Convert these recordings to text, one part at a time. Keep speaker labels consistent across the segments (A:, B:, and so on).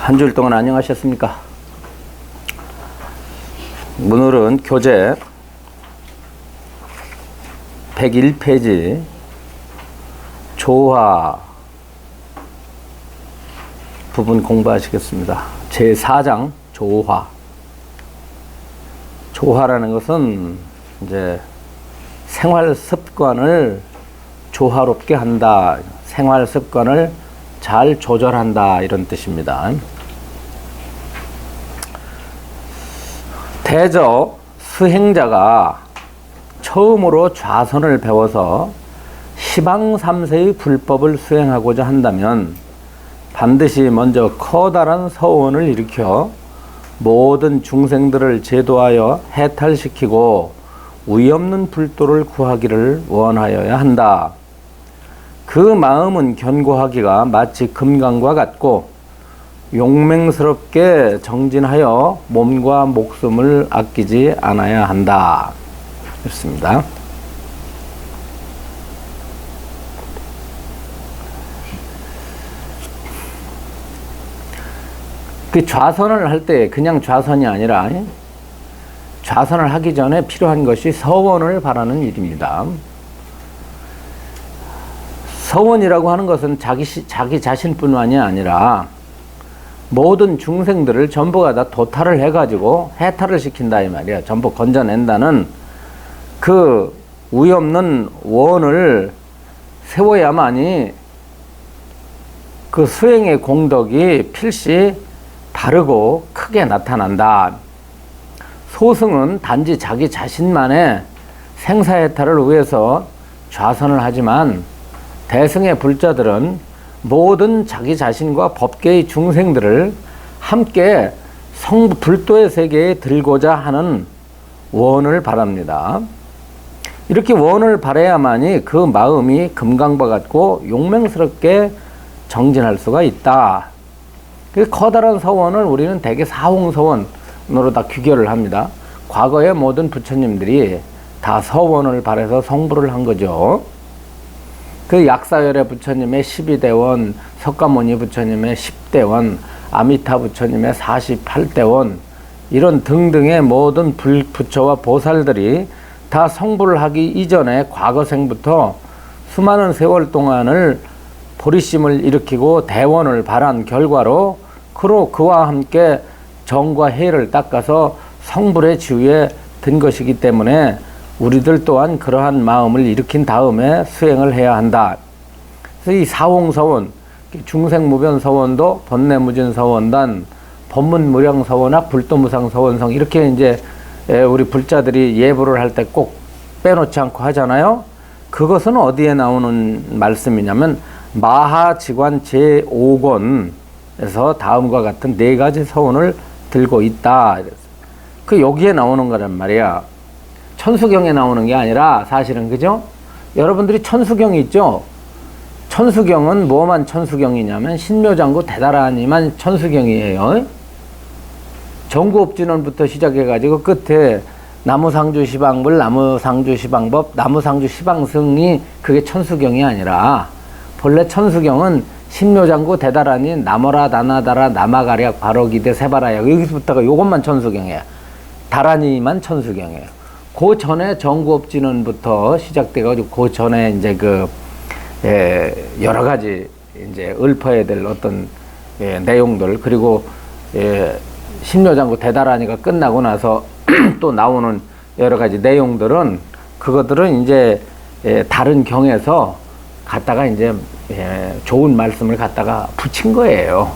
A: 한 주일 동안 안녕하셨습니까? 오늘은 교재 101페이지 조화 부분 공부하시겠습니다. 제4장 조화. 조화라는 것은 이제 생활 습관을 조화롭게 한다. 생활 습관을 잘 조절한다. 이런 뜻입니다. 대저 수행자가 처음으로 좌선을 배워서 시방3세의 불법을 수행하고자 한다면 반드시 먼저 커다란 서원을 일으켜 모든 중생들을 제도하여 해탈시키고 위없는 불도를 구하기를 원하여야 한다. 그 마음은 견고하기가 마치 금강과 같고 용맹스럽게 정진하여 몸과 목숨을 아끼지 않아야 한다. 그렇습니다. 그 좌선을 할 때 그냥 좌선이 아니라 좌선을 하기 전에 필요한 것이 서원을 바라는 일입니다. 서원이라고 하는 것은 자기 자신뿐만이 아니라 모든 중생들을 전부가 다 도탈을 해가지고 해탈을 시킨다 이 말이야. 전부 건져낸다는 그 위없는 원을 세워야만이 그 수행의 공덕이 필시 바르고 크게 나타난다. 소승은 단지 자기 자신만의 생사해탈을 위해서 좌선을 하지만 대승의 불자들은 모든 자기 자신과 법계의 중생들을 함께 불도의 세계에 들고자 하는 원을 바랍니다. 이렇게 원을 바라야만이 그 마음이 금강과 같고 용맹스럽게 정진할 수가 있다. 그 커다란 서원을 우리는 대개 사홍서원으로 다 규결을 합니다. 과거의 모든 부처님들이 다 서원을 바라서 성불을 한 거죠. 그 약사열의 부처님의 12대원, 석가모니 부처님의 10대원, 아미타 부처님의 48대원, 이런 등등의 모든 부처와 보살들이 다 성불을 하기 이전에 과거생부터 수많은 세월 동안을 보리심을 일으키고 대원을 바란 결과로 그와 함께 정과 해를 닦아서 성불의 지위에 든 것이기 때문에 우리들 또한 그러한 마음을 일으킨 다음에 수행을 해야 한다. 그래서 이 사홍서원, 중생무변서원도 번뇌무진서원단, 법문무량서원학, 불도무상서원성 이렇게 이제 우리 불자들이 예불을 할 때 꼭 빼놓지 않고 하잖아요. 그것은 어디에 나오는 말씀이냐면 마하지관 제5권에서 다음과 같은 4가지 서원을 들고 있다. 그 여기에 나오는 거란 말이야. 천수경에 나오는 게 아니라 사실은 그죠? 여러분들이 천수경이 있죠? 천수경은 뭐만 천수경이냐면 신묘장구 대다라니만 천수경이에요. 정구업진원부터 시작해가지고 끝에 나무상주시방불, 나무상주시방법, 나무상주시방승이 그게 천수경이 아니라 본래 천수경은 신묘장구 대다라니 나머라 다나다라 나마가략 바로기대 세바라약 여기서부터가 요것만 천수경이에요. 다라니만 천수경이에요. 그 전에 정구업진원부터 시작돼가지고 그 전에 이제 여러 가지 이제 읊어야 될 어떤 내용들 그리고 신묘장구 대다라니가 끝나고 나서 또 나오는 여러 가지 내용들은 그것들은 이제 다른 경에서 갖다가 이제 좋은 말씀을 갖다가 붙인 거예요.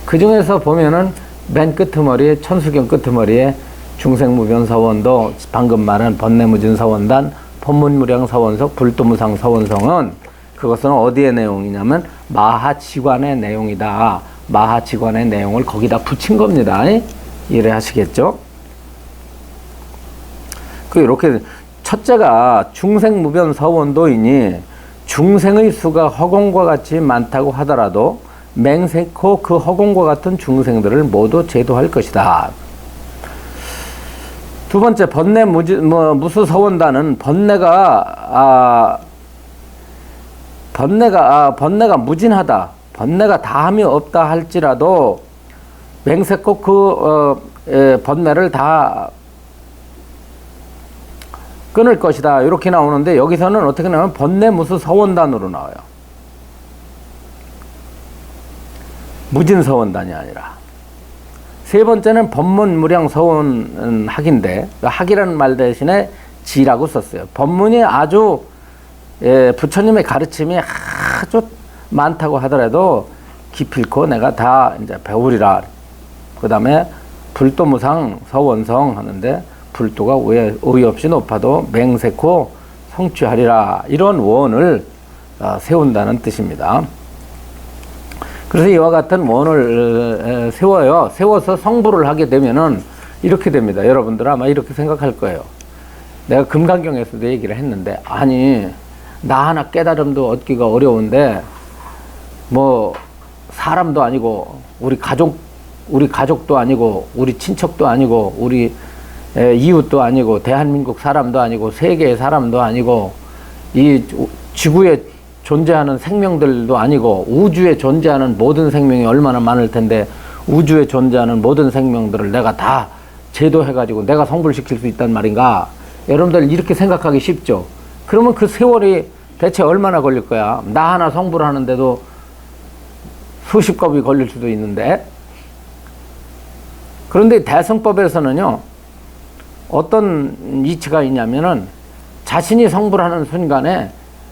A: 그 중에서 보면은 맨 끄트머리에 천수경 끄트머리에 중생무변서원도 방금 말한 번뇌무진서원단, 법문무량서원석, 불도무상서원성은 그것은 어디의 내용이냐면 마하지관의 내용이다. 마하지관의 내용을 거기다 붙인 겁니다. 이래 하시겠죠? 이렇게 첫째가 중생무변서원도이니 중생의 수가 허공과 같이 많다고 하더라도 맹세코 그 허공과 같은 중생들을 모두 제도할 것이다. 두 번째 무수서원단은 번뇌가 무진하다. 번뇌가 다함이 없다 할지라도 맹세코 번뇌를 다 끊을 것이다. 이렇게 나오는데 여기서는 어떻게 나오면 번뇌무수 서원단으로 나와요. 무진서원단이 아니라. 세 번째는 법문무량 서원학인데 학이라는 말 대신에 지라고 썼어요. 법문이 아주 부처님의 가르침이 아주 많다고 하더라도 기필코 내가 다 이제 배우리라. 그 다음에 불도무상 서원성 하는데 불도가 의의 없이 높아도 맹세코 성취하리라. 이런 원을 세운다는 뜻입니다. 그래서 이와 같은 원을 세워요. 세워서 성불을 하게 되면은 이렇게 됩니다. 여러분들 아마 이렇게 생각할 거예요. 내가 금강경에서도 얘기를 했는데, 아니 나 하나 깨달음도 얻기가 어려운데 뭐 사람도 아니고 우리 가족도 아니고 우리 친척도 아니고 우리 이웃도 아니고 대한민국 사람도 아니고 세계의 사람도 아니고 이 지구에 존재하는 생명들도 아니고 우주에 존재하는 모든 생명이 얼마나 많을 텐데 우주에 존재하는 모든 생명들을 내가 다 제도해가지고 내가 성불시킬 수 있단 말인가? 여러분들 이렇게 생각하기 쉽죠? 그러면 그 세월이 대체 얼마나 걸릴 거야? 나 하나 성불하는데도 수십 겁이 걸릴 수도 있는데. 그런데 대승법에서는요, 어떤 이치가 있냐면은 자신이 성불하는 순간에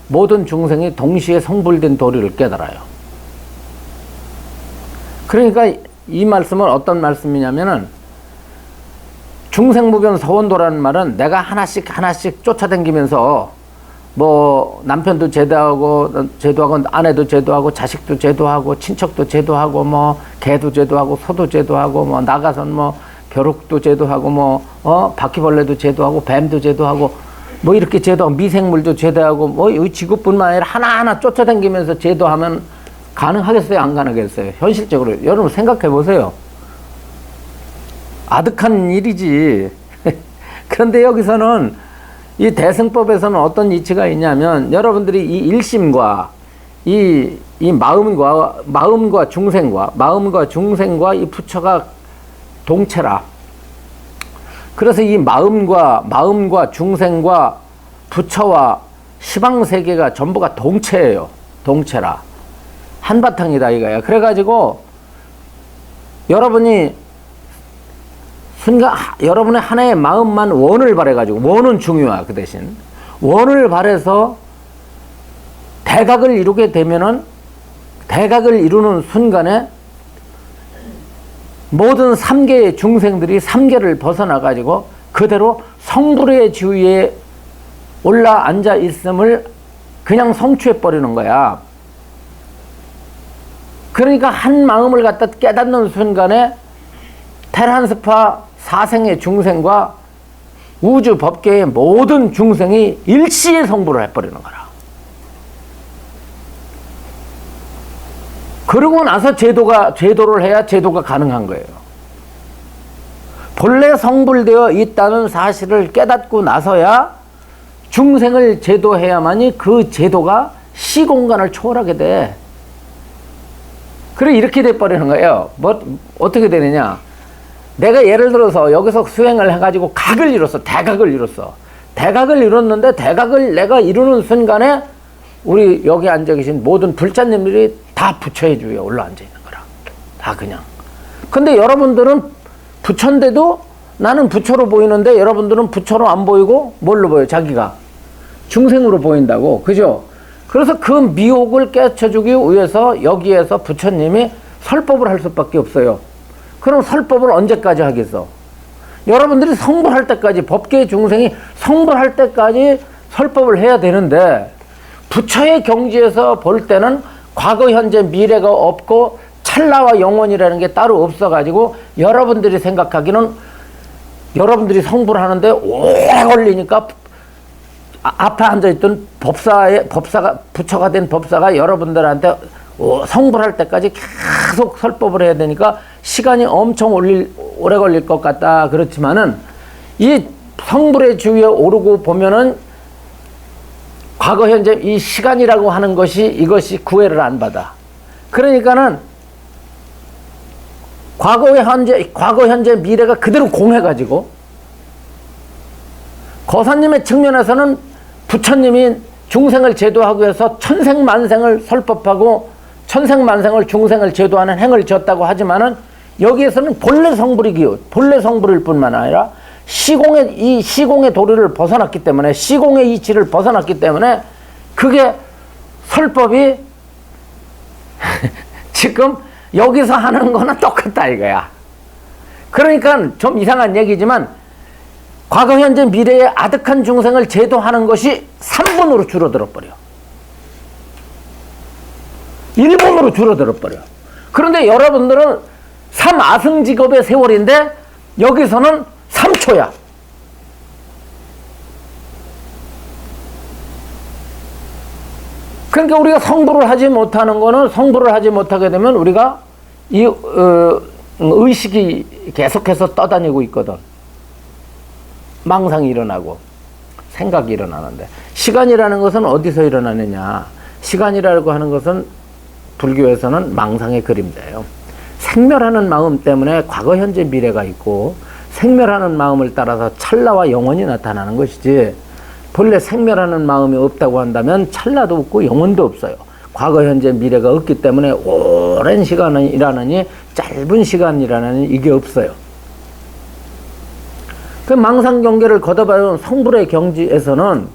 A: 모든 중생이 동시에 성불된 도리를 깨달아요. 그러니까 이 말씀은 어떤 말씀이냐면은 중생무변 서원도라는 말은 내가 하나씩 쫓아다니면서 뭐 남편도 제도하고 아내도 제도하고 자식도 제도하고 친척도 제도하고 뭐 개도 제도하고 소도 제도하고 뭐 나가선 뭐 벼룩도 제도하고 뭐 바퀴벌레도 제도하고 뱀도 제도하고 뭐 이렇게 제도하고 미생물도 제도하고 뭐 이 지구뿐만 아니라 하나하나 쫓아다니면서 제도하면 가능하겠어요? 안 가능하겠어요? 현실적으로 여러분 생각해 보세요. 아득한 일이지. 그런데 여기서는 이 대승법에서는 어떤 이치가 있냐면 여러분들이 이 일심과 이 마음과 중생과 이 부처가 동체라. 그래서 이 마음과 중생과 부처와 시방세계가 전부가 동체예요. 동체라. 한바탕이다 이거야. 그래가지고 여러분의 하나의 마음만 원을 바래가지고, 원은 중요해. 그 대신 원을 바래서 대각을 이루게 되면은 대각을 이루는 순간에 모든 3계의 중생들이 3계를 벗어나가지고 그대로 성불의 지위에 올라 앉아 있음을 그냥 성취해버리는 거야. 그러니까 한 마음을 갖다 깨닫는 순간에 테란스파 사생의 중생과 우주 법계의 모든 중생이 일시에 성불을 해버리는 거라. 그러고 나서 제도를 해야 제도가 가능한 거예요. 본래 성불되어 있다는 사실을 깨닫고 나서야 중생을 제도해야만이 그 제도가 시공간을 초월하게 돼. 그래 이렇게 돼버리는 거예요. 어떻게 되느냐? 내가 예를 들어서 여기서 수행을 해가지고 각을 이뤘어. 대각을 이뤘어. 대각을 이뤘는데 대각을 내가 이루는 순간에 우리 여기 앉아 계신 모든 불자님들이 다 부처의 주위에 올라 앉아 있는 거라. 다 그냥. 근데 여러분들은 부처인데도 나는 부처로 보이는데 여러분들은 부처로 안 보이고 뭘로 보여요? 자기가 중생으로 보인다고. 그죠? 그래서 그 미혹을 깨쳐주기 위해서 여기에서 부처님이 설법을 할 수밖에 없어요. 그럼 설법을 언제까지 하겠어? 여러분들이 성불할 때까지, 법계의 중생이 성불할 때까지 설법을 해야 되는데 부처의 경지에서 볼 때는 과거, 현재, 미래가 없고 찰나와 영원이라는 게 따로 없어가지고 여러분들이 생각하기는 여러분들이 성불하는데 오래 걸리니까 앞에 앉아있던 부처가 된 법사가 여러분들한테 성불할 때까지 계속 설법을 해야 되니까 시간이 엄청 오래 걸릴 것 같다. 그렇지만은 이 성불의 주위에 오르고 보면은 과거, 현재 이 시간이라고 하는 것이 이것이 구애를 안 받아. 그러니까는 과거, 현재, 미래가 그대로 공해가지고 거사님의 측면에서는 부처님이 중생을 제도하기 위해서 천생만생을 설법하고 천생만생을 중생을 제도하는 행을 지었다고 하지만은 여기에서는 본래 성불일 뿐만 아니라 시공의 도리를 벗어났기 때문에 시공의 이치를 벗어났기 때문에 그게 설법이 지금 여기서 하는 거는 똑같다 이거야. 그러니까 좀 이상한 얘기지만 과거 현재 미래의 아득한 중생을 제도하는 것이 3분으로 줄어들어 버려. 1분으로 줄어들어 버려. 그런데 여러분들은 3아승직업의 세월인데 여기서는 3초야. 그러니까 우리가 성불을 하지 못하는 거는 성불을 하지 못하게 되면 우리가 이 의식이 계속해서 떠다니고 있거든. 망상이 일어나고 생각이 일어나는데 시간이라는 것은 어디서 일어나느냐. 시간이라고 하는 것은 불교에서는 망상의 그림자예요. 생멸하는 마음 때문에 과거 현재 미래가 있고 생멸하는 마음을 따라서 찰나와 영원이 나타나는 것이지 본래 생멸하는 마음이 없다고 한다면 찰나도 없고 영원도 없어요. 과거 현재 미래가 없기 때문에 오랜 시간이라느니 짧은 시간이라느니 이게 없어요. 그 망상 경계를 걷어봐요. 성불의 경지에서는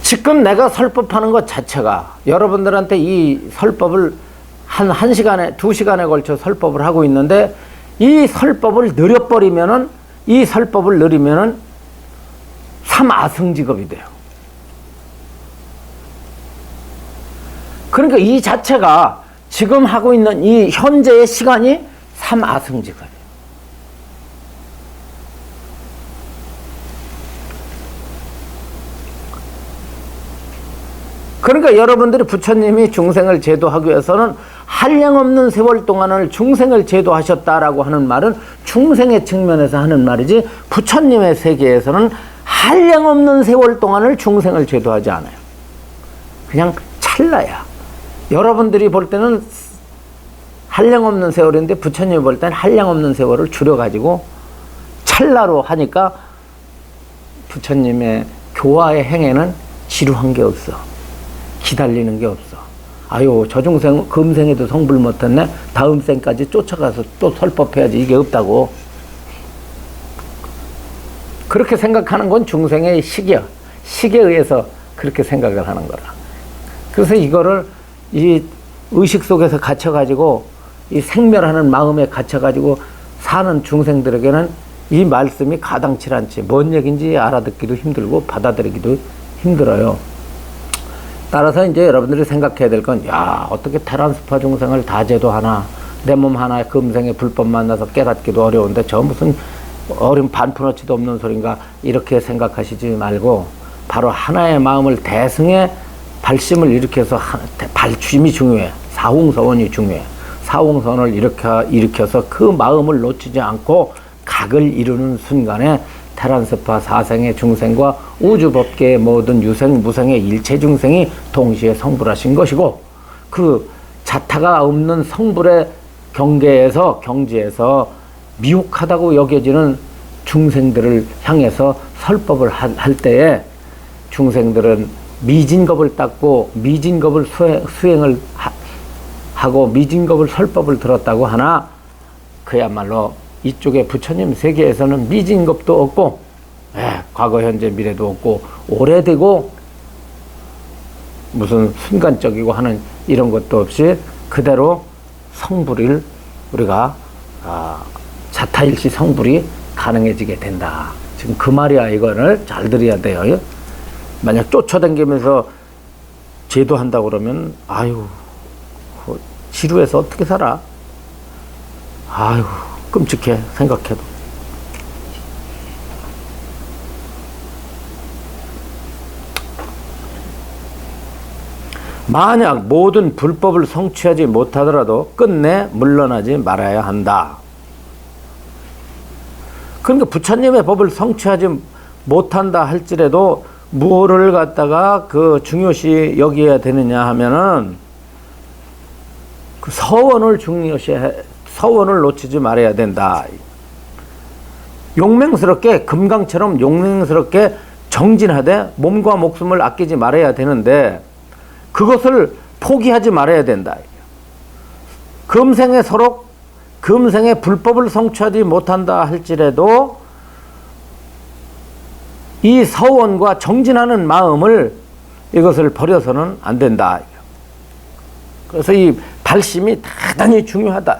A: 지금 내가 설법하는 것 자체가 여러분들한테 이 설법을 한 시간에 2시간에 걸쳐 설법을 하고 있는데 이 설법을 느려버리면은 이 설법을 느리면은 3아승직업이 돼요. 그러니까 이 자체가 지금 하고 있는 이 현재의 시간이 3아승직업이에요. 그러니까 여러분들이 부처님이 중생을 제도하기 위해서는 한량없는 세월 동안을 중생을 제도하셨다라고 하는 말은 중생의 측면에서 하는 말이지 부처님의 세계에서는 한량없는 세월 동안을 중생을 제도하지 않아요. 그냥 찰나야. 여러분들이 볼 때는 한량없는 세월인데 부처님이 볼 때는 한량없는 세월을 줄여가지고 찰나로 하니까 부처님의 교화의 행에는 지루한 게 없어. 기다리는 게 없어. 아유, 저 중생 금생에도 성불 못했네. 다음 생까지 쫓아가서 또 설법해야지. 이게 없다고. 그렇게 생각하는 건 중생의 식이야. 식에 의해서 그렇게 생각을 하는 거라. 그래서 이거를 이 의식 속에서 갇혀가지고 이 생멸하는 마음에 갇혀가지고 사는 중생들에게는 이 말씀이 가당치 않지. 뭔 얘기인지 알아듣기도 힘들고 받아들이기도 힘들어요. 따라서 이제 여러분들이 생각해야 될 건, 야, 어떻게 테란스파 중생을 다 제도하나, 내 몸 하나에 금생에 불법 만나서 깨닫기도 어려운데 저 무슨 어린 반푼어치도 없는 소린가, 이렇게 생각하시지 말고 바로 하나의 마음을 대승의 발심을 일으켜서 발심이 중요해. 사홍서원이 중요해. 사홍서원을 일으켜서 그 마음을 놓치지 않고 각을 이루는 순간에 테란스파 사생의 중생과 우주법계의 모든 유생, 무생의 일체 중생이 동시에 성불하신 것이고, 그 자타가 없는 성불의 경지에서 미혹하다고 여겨지는 중생들을 향해서 설법을 할 때에 중생들은 미진겁을 닦고 미진겁을 수행을 하고 미진겁을 설법을 들었다고 하나, 그야말로 이쪽에 부처님 세계에서는 미진겁도 없고, 과거 현재 미래도 없고, 오래되고 무슨 순간적이고 하는 이런 것도 없이 그대로 성불을 우리가 자타일시 성불이 가능해지게 된다. 지금 그 말이야. 이거를 잘 들어야 돼요. 만약 쫓아다니면서 제도한다고 그러면 아유, 지루해서 어떻게 살아? 아유, 끔찍해 생각해도. 만약 모든 불법을 성취하지 못하더라도 끝내 물러나지 말아야 한다. 그러니까 부처님의 법을 성취하지 못한다 할지라도 무엇을 갖다가 그 중요시 여겨야 되느냐 하면은 그 서원을 중요시해, 서원을 놓치지 말아야 된다. 용맹스럽게, 금강처럼 용맹스럽게 정진하되 몸과 목숨을 아끼지 말아야 되는데 그것을 포기하지 말아야 된다. 금생에 서로 금생에 불법을 성취하지 못한다 할지라도 이 서원과 정진하는 마음을 이것을 버려서는 안 된다. 그래서 이 발심이 대단히 중요하다.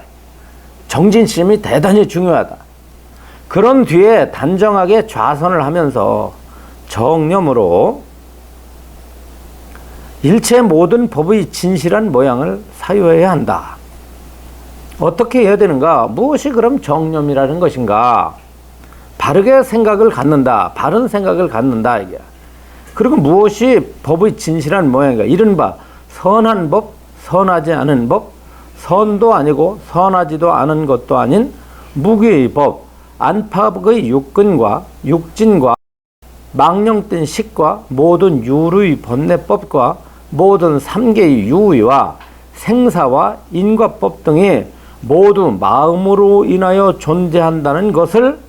A: 정진심이 대단히 중요하다. 그런 뒤에 단정하게 좌선을 하면서 정념으로 일체 모든 법의 진실한 모양을 사유해야 한다. 어떻게 해야 되는가? 무엇이 그럼 정념이라는 것인가? 바르게 생각을 갖는다. 바른 생각을 갖는다. 이게. 그리고 무엇이 법의 진실한 모양인가? 이른바 선한 법, 선하지 않은 법, 선도 아니고 선하지도 않은 것도 아닌 무기의 법, 안팎의 육근과 육진과 망령된 식과 모든 유의 번뇌법과 모든 삼계의 유의와 생사와 인과법 등이 모두 마음으로 인하여 존재한다는 것을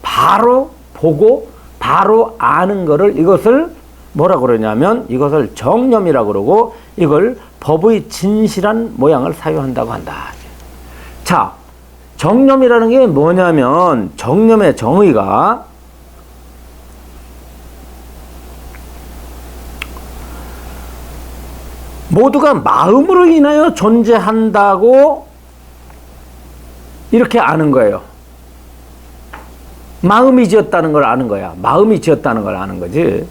A: 바로 보고 바로 아는 것을 이것을 뭐라고 그러냐면 이것을 정념이라고 그러고 이걸 법의 진실한 모양을 사유한다고 한다. 자, 정념이라는 게 뭐냐면 정념의 정의가 모두가 마음으로 인하여 존재한다고 이렇게 아는 거예요. 마음이 지었다는 걸 아는 거야. 마음이 지었다는 걸 아는 거지.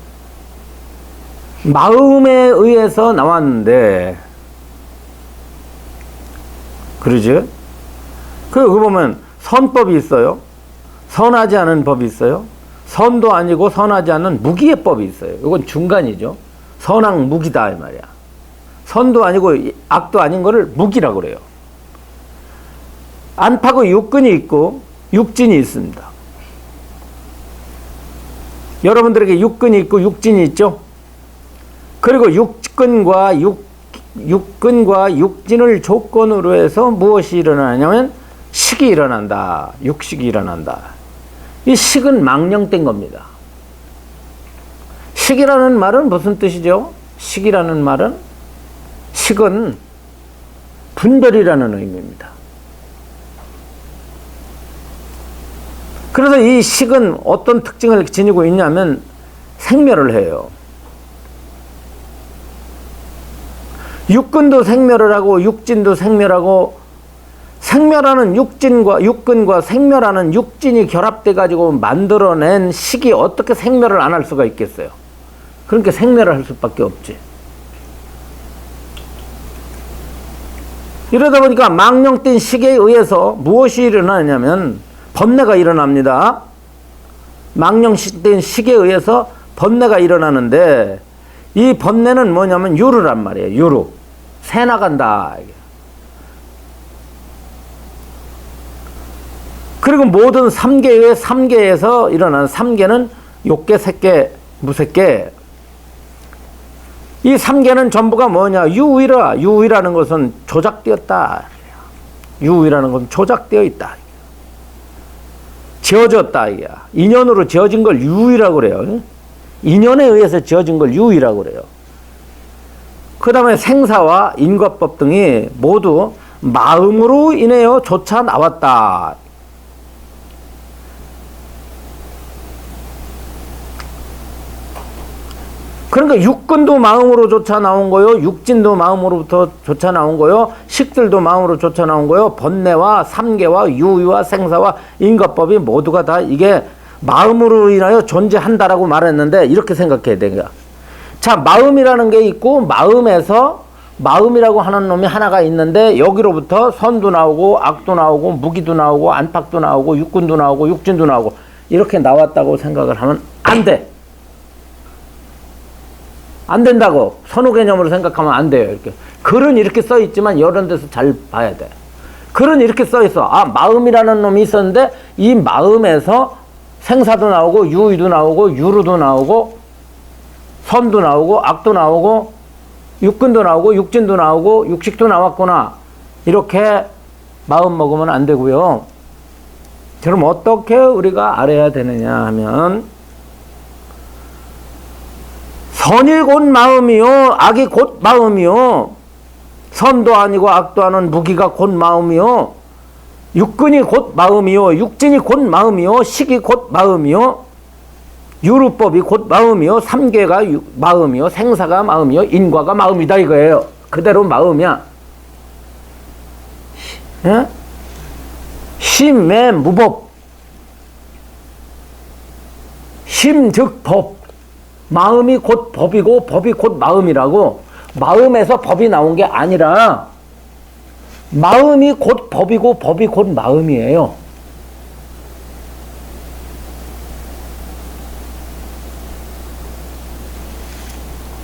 A: 마음에 의해서 나왔는데, 그러죠? 그거 보면 선법이 있어요. 선하지 않은 법이 있어요. 선도 아니고 선하지 않은 무기의 법이 있어요. 이건 중간이죠. 선악 무기다 이 말이야. 선도 아니고 악도 아닌 거를 무기라고 그래요. 안팎의 육근이 있고 육진이 있습니다. 여러분들에게 육근이 있고 육진이 있죠? 그리고 육근과 육진을 조건으로 해서 무엇이 일어나냐면 식이 일어난다. 육식이 일어난다. 이 식은 망령된 겁니다. 식이라는 말은 무슨 뜻이죠? 식이라는 말은 식은 분별이라는 의미입니다. 그래서 이 식은 어떤 특징을 지니고 있냐면 생멸을 해요. 육근도 생멸을 하고 육진도 생멸하고 생멸하는 육근과 생멸하는 육진이 결합돼 가지고 만들어낸 식이 어떻게 생멸을 안 할 수가 있겠어요? 그러니까 생멸을 할 수밖에 없지. 이러다 보니까 망령된 식에 의해서 무엇이 일어나냐면 번뇌가 일어납니다. 망령된 식에 의해서 번뇌가 일어나는데 이 번뇌는 뭐냐면 유루란 말이에요. 유루. 새 나간다. 그리고 모든 삼계의 삼계에서 일어나는 삼계는 욕계, 색계, 무색계. 이 삼계는 전부가 뭐냐? 유의라. 유의라는 것은 조작되었다. 유의라는 것은 조작되어 있다. 지어졌다. 이게. 인연으로 지어진 걸 유의라고 그래요. 인연에 의해서 지어진 걸 유의라고 그래요. 그 다음에 생사와 인과법 등이 모두 마음으로 인하여 조차 나왔다. 그러니까 육근도 마음으로 조차 나온 거요. 육진도 마음으로부터 조차 나온 거요. 식들도 마음으로 조차 나온 거요. 번뇌와 삼계와 유의와 생사와 인과법이 모두가 다 이게 마음으로 인하여 존재한다라고 말했는데 이렇게 생각해야 돼요. 자, 마음이라는 게 있고 마음에서 마음이라고 하는 놈이 하나가 있는데 여기로부터 선도 나오고 악도 나오고 무기도 나오고 안팎도 나오고 육근도 나오고 육진도 나오고 이렇게 나왔다고 생각을 하면 안 돼. 안 된다고. 선호 개념으로 생각하면 안 돼요. 이렇게. 글은 이렇게 써 있지만 이런 데서 잘 봐야 돼. 글은 이렇게 써 있어. 아, 마음이라는 놈이 있었는데 이 마음에서 생사도 나오고 유의도 나오고 유루도 나오고 선도 나오고 악도 나오고 육근도 나오고 육진도 나오고 육식도 나왔구나. 이렇게 마음 먹으면 안 되고요. 그럼 어떻게 우리가 알아야 되느냐 하면 선이 곧 마음이요 악이 곧 마음이요 선도 아니고 악도 아닌 무기가 곧 마음이요 육근이 곧 마음이요 육진이 곧 마음이요 식이 곧 마음이요 유루법이 곧 마음이요 삼계가 마음이요 생사가 마음이요 인과가 마음이다 이거예요. 그대로 마음이야. 예? 심매 무법 심즉 법 마음이 곧 법이고 법이 곧 마음이라고 마음에서 법이 나온 게 아니라 마음이 곧 법이고 법이 곧 마음이에요.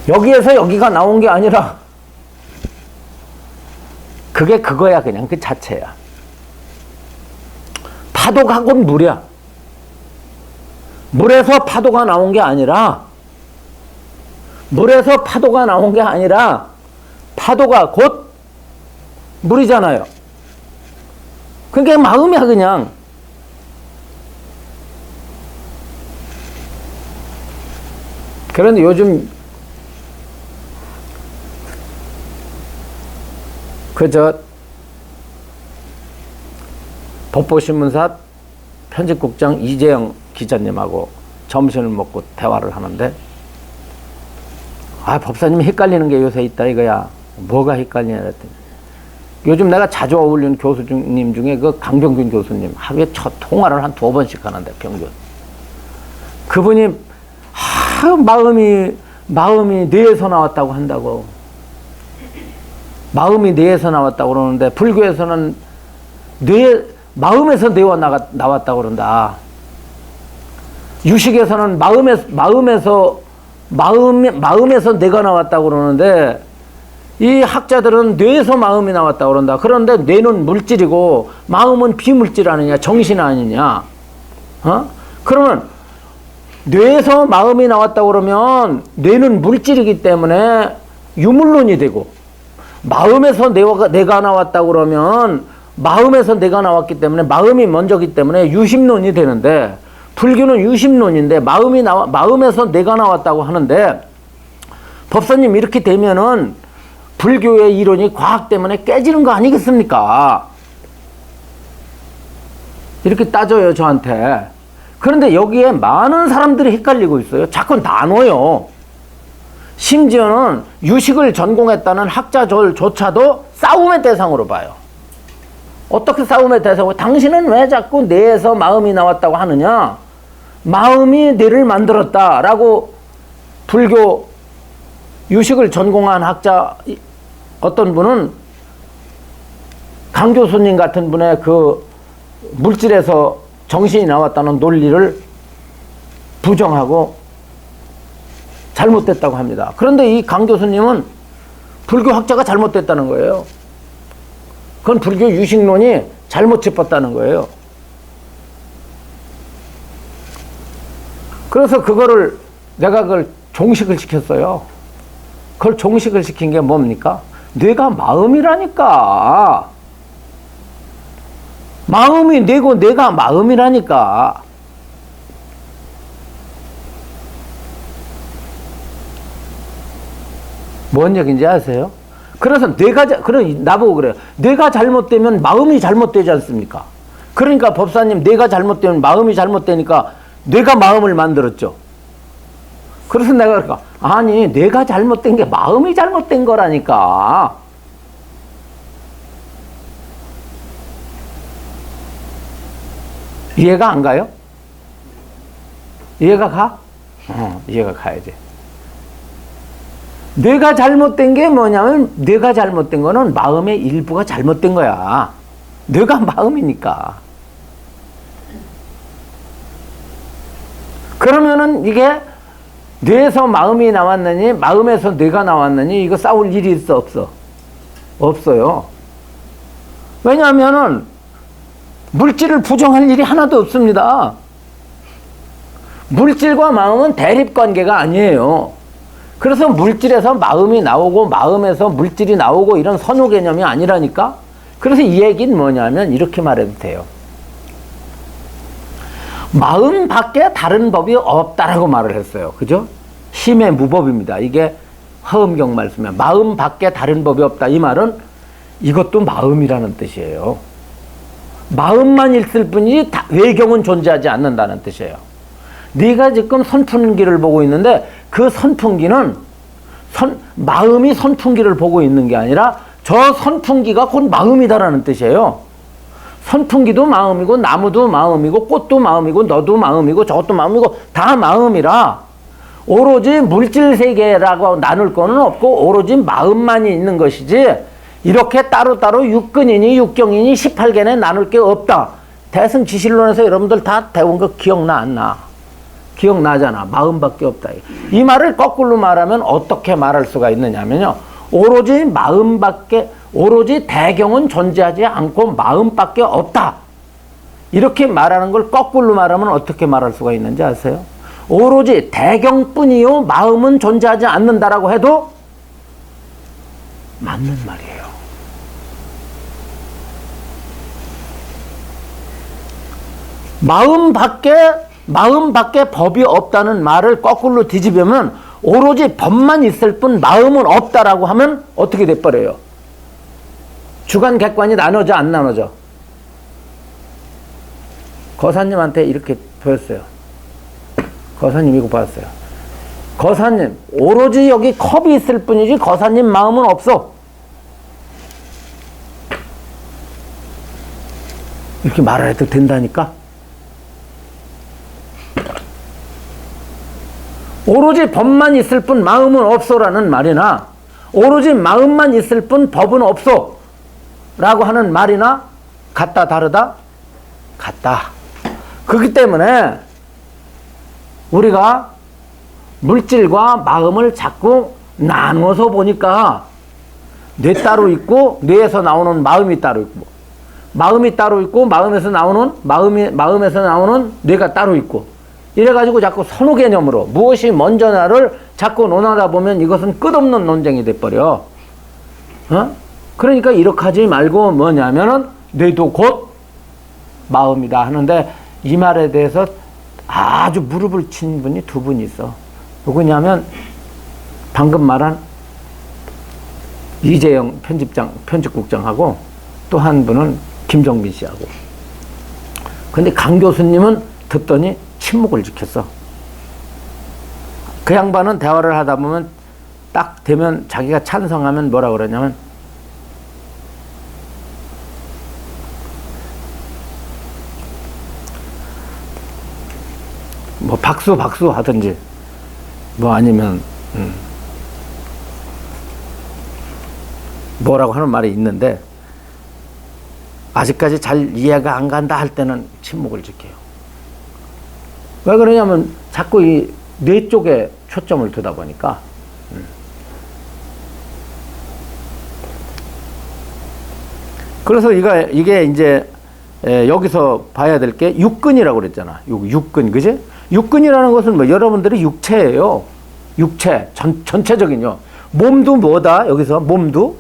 A: 여기에서 여기가 나온 게 아니라 그게 그거야. 그냥 그 자체야. 파도가 곧 물이야. 물에서 파도가 나온 게 아니라 물에서 파도가 나온 게 아니라 파도가 곧 물이잖아요. 그게 마음이야 그냥. 그런데 요즘 법보신문사 편집국장 이재영 기자님하고 점심을 먹고 대화를 하는데 법사님이 헷갈리는 게 요새 있다 이거야. 뭐가 헷갈리냐 그랬더니 요즘 내가 자주 어울리는 교수님 중에 그 강병균 교수님 하루에 첫 통화를 한 2번씩 하는데 평균 그분이 마음이 뇌에서 나왔다고 한다고. 마음이 뇌에서 나왔다고 그러는데 불교에서는 마음에서 뇌가 나왔다고 그런다. 유식에서는 마음에서 뇌가 나왔다고 그러는데 이 학자들은 뇌에서 마음이 나왔다고 그런다. 그런데 뇌는 물질이고 마음은 비물질 아니냐, 정신 아니냐. 그러면 뇌에서 마음이 나왔다고 그러면 뇌는 물질이기 때문에 유물론이 되고 마음에서 내가 나왔다고 그러면 마음에서 내가 나왔기 때문에 마음이 먼저기 때문에 유심론이 되는데 불교는 유심론인데 마음에서 내가 나왔다고 하는데 법사님 이렇게 되면은 불교의 이론이 과학 때문에 깨지는 거 아니겠습니까? 이렇게 따져요 저한테. 그런데 여기에 많은 사람들이 헷갈리고 있어요. 자꾸 나눠요. 심지어는 유식을 전공했다는 학자들조차도 싸움의 대상으로 봐요. 어떻게 싸움의 대상으로? 당신은 왜 자꾸 뇌에서 마음이 나왔다고 하느냐? 마음이 뇌를 만들었다라고 불교 유식을 전공한 학자 어떤 분은 강 교수님 같은 분의 그 물질에서 정신이 나왔다는 논리를 부정하고 잘못됐다고 합니다. 그런데 이 강 교수님은 불교 학자가 잘못됐다는 거예요. 그건 불교 유식론이 잘못 짚었다는 거예요. 그래서 내가 그걸 종식을 시켰어요. 그걸 종식을 시킨 게 뭡니까? 뇌가 마음이라니까. 마음이 뇌고 뇌가 마음이라니까. 뭔 얘기인지 아세요? 그래서 나보고 그래요. 뇌가 잘못되면 마음이 잘못되지 않습니까? 그러니까 법사님 뇌가 잘못되면 마음이 잘못되니까 뇌가 마음을 만들었죠. 그래서 내가 그러니까 아니 뇌가 잘못된 게 마음이 잘못된 거라니까. 이해가 안 가요? 이해가 가? 이해가 가야지. 뇌가 잘못된 게 뭐냐면 뇌가 잘못된 거는 마음의 일부가 잘못된 거야. 뇌가 마음이니까. 그러면은 이게 뇌에서 마음이 나왔느니 마음에서 뇌가 나왔느니 이거 싸울 일이 있어 없어? 없어요. 왜냐하면은 물질을 부정할 일이 하나도 없습니다. 물질과 마음은 대립관계가 아니에요. 그래서 물질에서 마음이 나오고 마음에서 물질이 나오고 이런 선호 개념이 아니라니까. 그래서 이 얘기는 뭐냐면 이렇게 말해도 돼요. 마음 밖에 다른 법이 없다라고 말을 했어요. 그죠? 심의 무법입니다. 이게 화엄경 말씀이야. 마음 밖에 다른 법이 없다. 이 말은 이것도 마음이라는 뜻이에요. 마음만 있을 뿐이지 외경은 존재하지 않는다는 뜻이에요. 네가 지금 선풍기를 보고 있는데 그 선풍기는 마음이 선풍기를 보고 있는 게 아니라 저 선풍기가 곧 마음이다라는 뜻이에요. 선풍기도 마음이고 나무도 마음이고 꽃도 마음이고 너도 마음이고 저것도 마음이고 다 마음이라 오로지 물질 세계라고 나눌 거는 없고 오로지 마음만이 있는 것이지 이렇게 따로따로 육근이니 육경이니 18개에 나눌 게 없다. 대승지실론에서 여러분들 다 배운 거 기억나 안 나? 기억나잖아. 마음밖에 없다. 이 말을 거꾸로 말하면 어떻게 말할 수가 있느냐면요. 오로지 마음밖에 오로지 대경은 존재하지 않고 마음밖에 없다. 이렇게 말하는 걸 거꾸로 말하면 어떻게 말할 수가 있는지 아세요? 오로지 대경뿐이요 마음은 존재하지 않는다라고 해도 맞는 말이에요. 마음 밖에 법이 없다는 말을 거꾸로 뒤집으면 오로지 법만 있을 뿐 마음은 없다라고 하면 어떻게 돼버려요? 주관 객관이 나눠져 안 나눠져? 거사님한테 이렇게 보였어요. 거사님 이거 봤어요. 거사님 오로지 여기 컵이 있을 뿐이지 거사님 마음은 없어. 이렇게 말을 해도 된다니까? 오로지 법만 있을 뿐 마음은 없어라는 말이나 오로지 마음만 있을 뿐 법은 없어 라고 하는 말이나 같다 다르다? 같다. 그렇기 때문에 우리가 물질과 마음을 자꾸 나눠서 보니까 뇌 따로 있고 뇌에서 나오는 마음이 따로 있고 마음이 따로 있고 마음에서 나오는 뇌가 따로 있고 이래가지고 자꾸 선후 개념으로 무엇이 먼저나를 자꾸 논하다 보면 이것은 끝없는 논쟁이 돼버려. 그러니까 이렇게 하지 말고 뭐냐면은 뇌도 곧 마음이다 하는데 이 말에 대해서 아주 무릎을 친 분이 두 분 있어. 누구냐면 방금 말한 이재영 편집국장하고 또 한 분은 김정민 씨하고. 근데 강 교수님은 듣더니 침묵을 지켰어. 그 양반은 대화를 하다 보면 딱 되면 자기가 찬성하면 뭐라 그러냐면 뭐 박수 하든지 뭐 아니면 뭐라고 하는 말이 있는데 아직까지 잘 이해가 안 간다 할 때는 침묵을 지켜요. 왜 그러냐면 자꾸 이 뇌 쪽에 초점을 두다 보니까. 그래서 이게 이제 여기서 봐야 될 게 육근이라고 그랬잖아. 육근, 그지? 육근이라는 것은 뭐 여러분들의 육체예요. 육체, 전체적인요. 몸도 뭐다? 여기서 몸도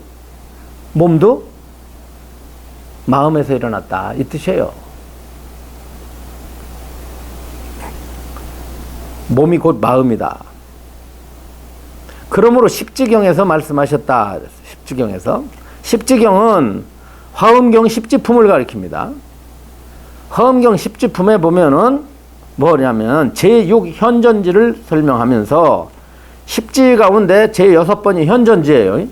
A: 마음에서 일어났다. 이 뜻이에요. 몸이 곧 마음이다. 그러므로 십지경에서 말씀하셨다. 십지경은 화엄경 십지품을 가리킵니다. 화엄경 십지품에 보면은 뭐냐면 제6현전지를 설명하면서 십지 가운데 제6번이 현전지예요.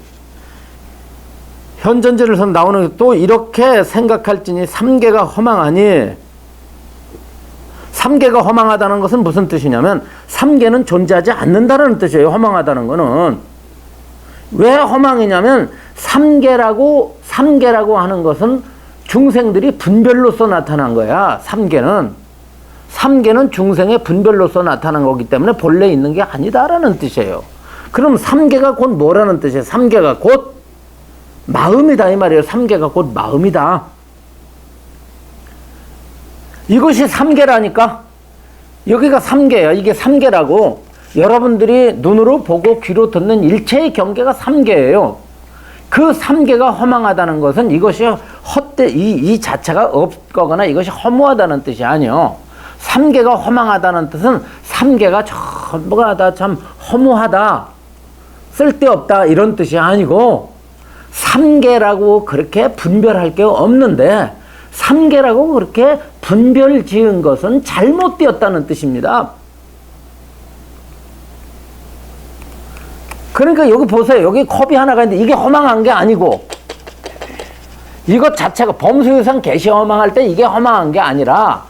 A: 현전지를 나오는 또 이렇게 생각할지니 삼계가 허망하니, 삼계가 허망하다는 것은 무슨 뜻이냐면 삼계는 존재하지 않는다는 뜻이에요. 허망하다는 것은. 왜 허망이냐면 삼계라고 하는 것은 중생들이 분별로서 나타난 거야. 삼계는 중생의 분별로서 나타난 거기 때문에 본래 있는 게 아니다라는 뜻이에요. 그럼 삼계가 곧 뭐라는 뜻이에요? 삼계가 곧 마음이다 이 말이에요. 삼계가 곧 마음이다. 이것이 삼계라니까. 여기가 삼계야. 이게 삼계라고. 여러분들이 눈으로 보고 귀로 듣는 일체의 경계가 삼계예요. 그 삼계가 허망하다는 것은 이것이 이 자체가 없거나 이것이 허무하다는 뜻이 아니요. 삼계가 허망하다는 뜻은 삼계가 전부가 다 참 허무하다, 쓸데없다 이런 뜻이 아니고, 삼계라고 그렇게 분별할 게 없는데 삼계라고 그렇게 분별 지은 것은 잘못되었다는 뜻입니다. 그러니까 여기 보세요. 여기 컵이 하나가 있는데 이게 허망한 게 아니고, 이것 자체가 범수유상 개시 허망할 때 이게 허망한 게 아니라,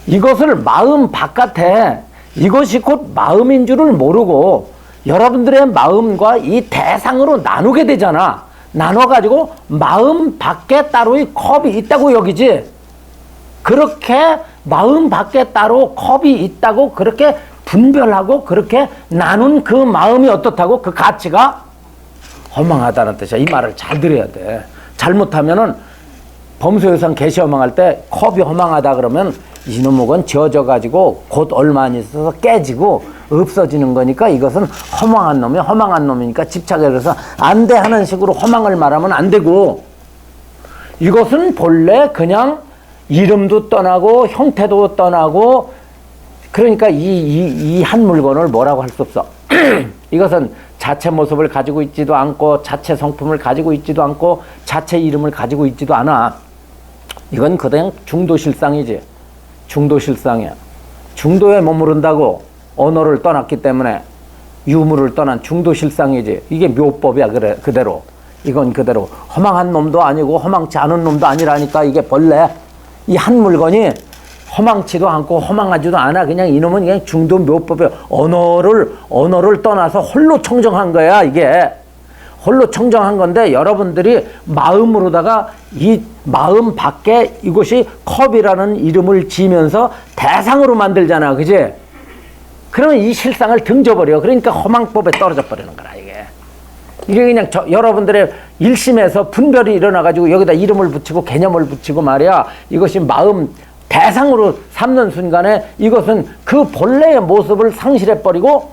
A: 이것을 마음 바깥에 이것이 곧 마음인 줄을 모르고 여러분들의 마음과 이 대상으로 나누게 되잖아. 나눠가지고 마음 밖에 따로의 컵이 있다고 여기지. 그렇게 마음 밖에 따로 컵이 있다고 그렇게 분별하고 그렇게 나눈 그 마음이 어떻다고? 그 가치가 허망하다는 뜻이야. 이 말을 잘 들어야 돼. 잘못하면은 범수유상 개시 허망할 때 컵이 허망하다 그러면 이놈은 지어져가지고 곧 얼마 안 있어서 깨지고 없어지는 거니까 이것은 허망한 놈이니까 집착해. 그래서 안 돼 하는 식으로 허망을 말하면 안 되고, 이것은 본래 그냥 이름도 떠나고 형태도 떠나고, 그러니까 이 한 물건을 뭐라고 할 수 없어. 이것은 자체 모습을 가지고 있지도 않고 자체 성품을 가지고 있지도 않고 자체 이름을 가지고 있지도 않아. 이건 그냥 중도실상이지. 중도실상이야. 중도에 머무른다고 언어를 떠났기 때문에 유무를 떠난 중도실상이지. 이게 묘법이야. 그래, 그대로. 이건 그대로 허망한 놈도 아니고 허망치 않은 놈도 아니라니까. 이게 본래 이 한 물건이 허망치도 않고 허망하지도 않아. 그냥 이놈은 그냥 중도 묘법이야. 언어를 떠나서 홀로 청정한 거야. 이게 홀로 청정한 건데, 여러분들이 마음으로다가 이 마음 밖에 이것이 컵이라는 이름을 지으면서 대상으로 만들잖아. 그지? 그러면 이 실상을 등져버려. 그러니까 허망법에 떨어져 버리는 거라. 이게 그냥 여러분들의 일심에서 분별이 일어나가지고 여기다 이름을 붙이고 개념을 붙이고 말이야. 이것이 마음 대상으로 삼는 순간에 이것은 그 본래의 모습을 상실해버리고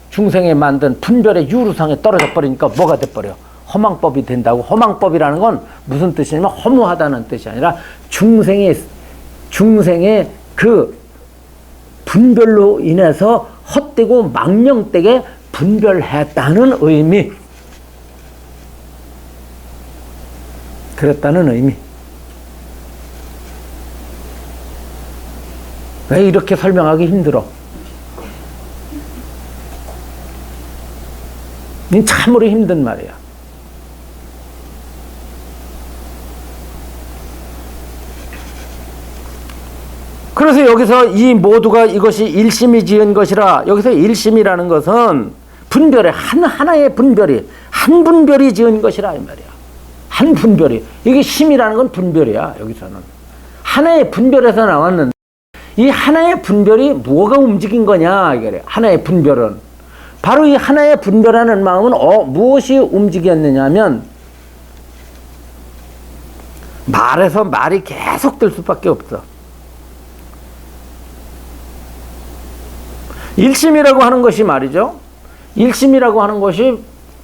A: 중생에 만든 분별의 유루상에 떨어져 버리니까 뭐가 돼버려? 허망법이 된다고. 허망법이라는 건 무슨 뜻이냐면 허무하다는 뜻이 아니라 중생의 그 분별로 인해서 헛되고 망령되게 분별했다는 의미. 그랬다는 의미. 왜 이렇게 설명하기 힘들어? 참으로 힘든 말이야. 그래서 여기서 이 모두가 이것이 일심이 지은 것이라, 여기서 일심이라는 것은 분별의 하나의 분별이, 한 분별이 지은 것이라 이 말이야. 한 분별이. 이게 심이라는 건 분별이야. 여기서는 하나의 분별에서 나왔는데, 이 하나의 분별이 뭐가 움직인 거냐 이거래. 하나의 분별은 바로 이 하나의 분별하는 마음은 무엇이 움직였느냐면, 말에서 말이 계속 될 수밖에 없어. 일심이라고 하는 것이 말이죠. 일심이라고 하는 것이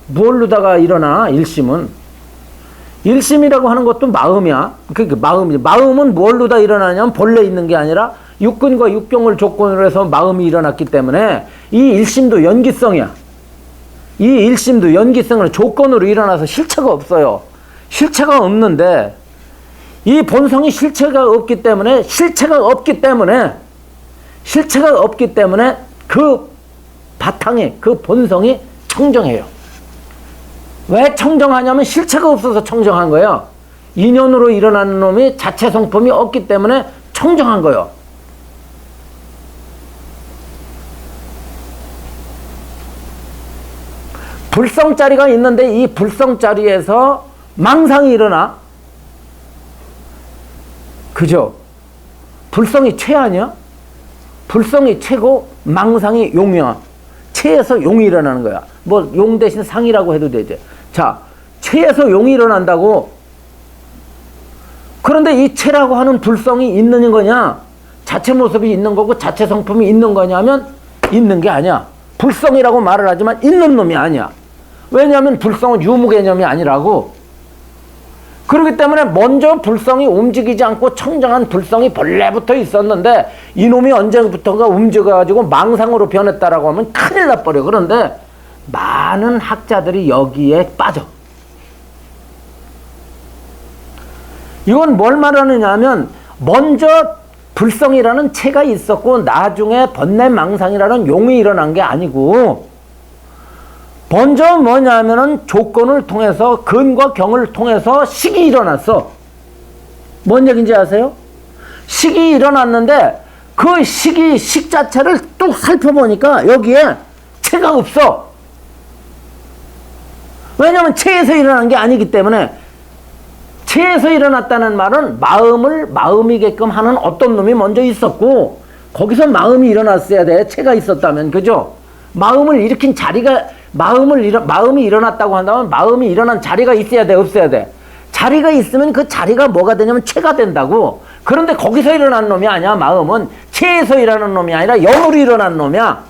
A: 뭘로다가 일어나? 일심이라고 하는 것도 마음이야. 그러니까 마음은 뭘로다 일어나냐면 본래 있는 게 아니라 육근과 육경을 조건으로 해서 마음이 일어났기 때문에 이 일심도 연기성이야. 이 일심도 연기성으로 조건으로 일어나서 실체가 없어요. 실체가 없는데 이 본성이 실체가 없기 때문에 그 바탕에 그 본성이 청정해요. 왜 청정하냐면 실체가 없어서 청정한 거예요. 인연으로 일어나는 놈이 자체 성품이 없기 때문에 청정한 거예요. 불성자리가 있는데 이 불성자리에서 망상이 일어나. 그죠? 불성이 최 아니야? 불성이 최고, 망상이 용이야. 최에서 용이 일어나는 거야. 뭐 용 대신 상이라고 해도 되지. 자, 최에서 용이 일어난다고. 그런데 이 최라고 하는 불성이 있는 거냐? 자체 모습이 있는 거고 자체 성품이 있는 거냐면 있는 게 아니야. 불성이라고 말을 하지만 있는 놈이 아니야. 왜냐하면 불성은 유무 개념이 아니라고. 그렇기 때문에 먼저 불성이 움직이지 않고 청정한 불성이 본래부터 있었는데 이놈이 언제부터가 움직여가지고 망상으로 변했다라고 하면 큰일 나버려. 그런데 많은 학자들이 여기에 빠져. 이건 뭘 말하느냐 하면 먼저 불성이라는 체가 있었고 나중에 번뇌망상이라는 용이 일어난 게 아니고 먼저 뭐냐면은 조건을 통해서 근과 경을 통해서 식이 일어났어. 뭔 얘기인지 아세요? 식이 일어났는데 그 식 자체를 뚝 살펴보니까 여기에 체가 없어. 왜냐하면 체에서 일어난 게 아니기 때문에. 체에서 일어났다는 말은 마음을 마음이게끔 하는 어떤 놈이 먼저 있었고 거기서 마음이 일어났어야 돼. 체가 있었다면. 그죠? 마음을 일으킨 자리가 마음이 일어났다고 한다면 마음이 일어난 자리가 있어야 돼, 없어야 돼? 자리가 있으면 그 자리가 뭐가 되냐면 체가 된다고. 그런데 거기서 일어난 놈이 아니야. 마음은 체에서 일어나는 놈이 아니라 영으로 일어난 놈이야.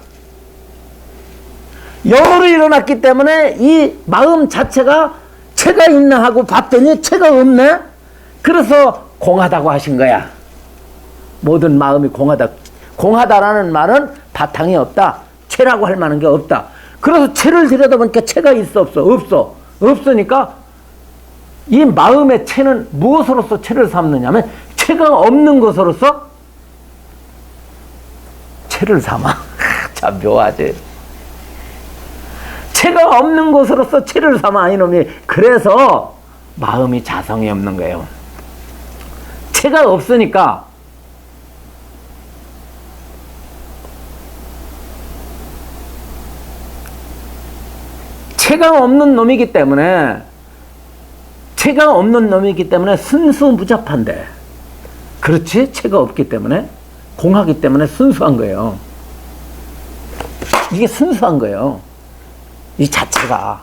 A: 영으로 일어났기 때문에 이 마음 자체가 체가 있나 하고 봤더니 체가 없네. 그래서 공하다고 하신 거야. 모든 마음이 공하다. 공하다라는 말은 바탕이 없다. 체라고 할 만한 게 없다. 그래서 체를 들여다보니까 체가 있어, 없어? 없어. 없으니까 이 마음의 체는 무엇으로서 체를 삼느냐면 체가 없는 것으로서 체를 삼아. 참 묘하지. 체가 없는 것으로서 체를 삼아 이놈이. 그래서 마음이 자성이 없는 거예요. 체가 없으니까 체가 없는 놈이기 때문에 순수무잡한데. 그렇지? 체가 없기 때문에 공하기 때문에 순수한 거예요. 이게 순수한 거예요. 이 자체가.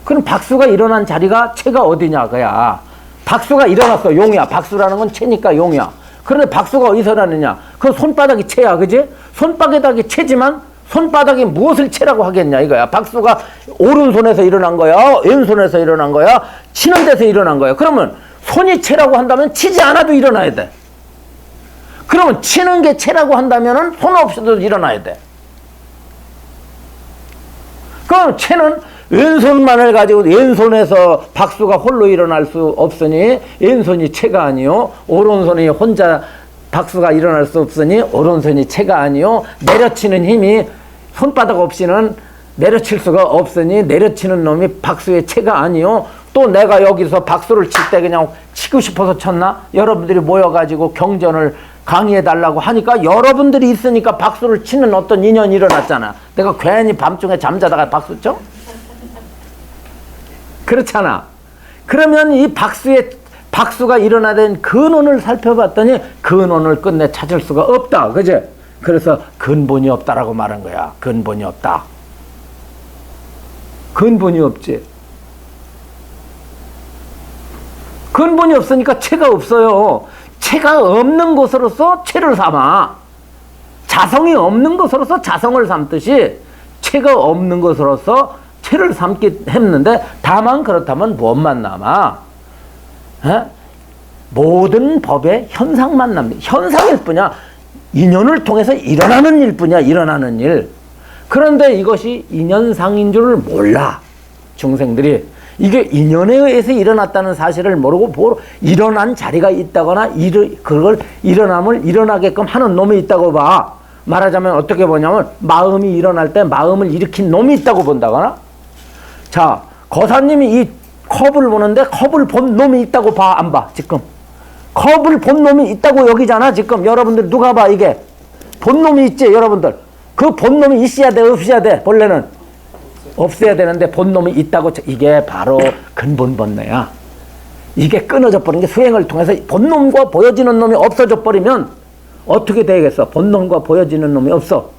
A: 그럼 박수가 일어난 자리가 체가 어디냐 그야. 박수가 일어났어. 용이야. 박수라는 건 체니까 용이야. 그런데 박수가 어디서 나느냐. 그 손바닥이 체야. 그지? 손바닥이 체지만 손바닥이 무엇을 체라고 하겠냐 이거야. 박수가 오른손에서 일어난 거야, 왼손에서 일어난 거야, 치는 데서 일어난 거야. 그러면 손이 체라고 한다면 치지 않아도 일어나야 돼. 그러면 치는 게 체라고 한다면 손 없이도 일어나야 돼. 그럼 체는 왼손만을 가지고 왼손에서 박수가 홀로 일어날 수 없으니 왼손이 체가 아니요, 오른손이 혼자 박수가 일어날 수 없으니 오른손이 체가 아니요, 내려치는 힘이 손바닥 없이는 내려칠 수가 없으니 내려치는 놈이 박수의 체가 아니요. 또 내가 여기서 박수를 칠 때 그냥 치고 싶어서 쳤나? 여러분들이 모여가지고 경전을 강의해달라고 하니까 여러분들이 있으니까 박수를 치는 어떤 인연이 일어났잖아. 내가 괜히 밤중에 잠자다가 박수 쳐? 그렇잖아. 그러면 이 박수가 일어나된 근원을 살펴봤더니 근원을 끝내 찾을 수가 없다. 그제? 그래서 근본이 없다라고 말한 거야. 근본이 없다. 근본이 없지. 근본이 없으니까 체가 없어요. 체가 없는 것으로서 체를 삼아. 자성이 없는 것으로서 자성을 삼듯이 체가 없는 것으로서 체를 삼기 했는데 다만 그렇다면 무엇만 남아? 에? 모든 법의 현상만 남니다. 현상일 뿐이야. 인연을 통해서 일어나는 일 뿐이야. 일어나는 일. 그런데 이것이 인연상인 줄을 몰라. 중생들이. 이게 인연에 의해서 일어났다는 사실을 모르고 일어난 자리가 있다거나 그걸 일어남을 일어나게끔 하는 놈이 있다고 봐. 말하자면 어떻게 보냐면 마음이 일어날 때 마음을 일으킨 놈이 있다고 본다거나. 자, 거사님이 이 컵을 보는데 컵을 본 놈이 있다고 봐, 안 봐? 지금 컵을 본 놈이 있다고 여기잖아. 지금 여러분들 누가 봐. 이게 본 놈이 있지. 여러분들 그 본 놈이 있어야 돼, 없어야 돼? 본래는 없어야 되는데 본 놈이 있다고. 이게 바로 근본 번뇌야. 이게 끊어져 버린 게 수행을 통해서 본놈과 보여지는 놈이 없어져 버리면 어떻게 되겠어? 본놈과 보여지는 놈이 없어.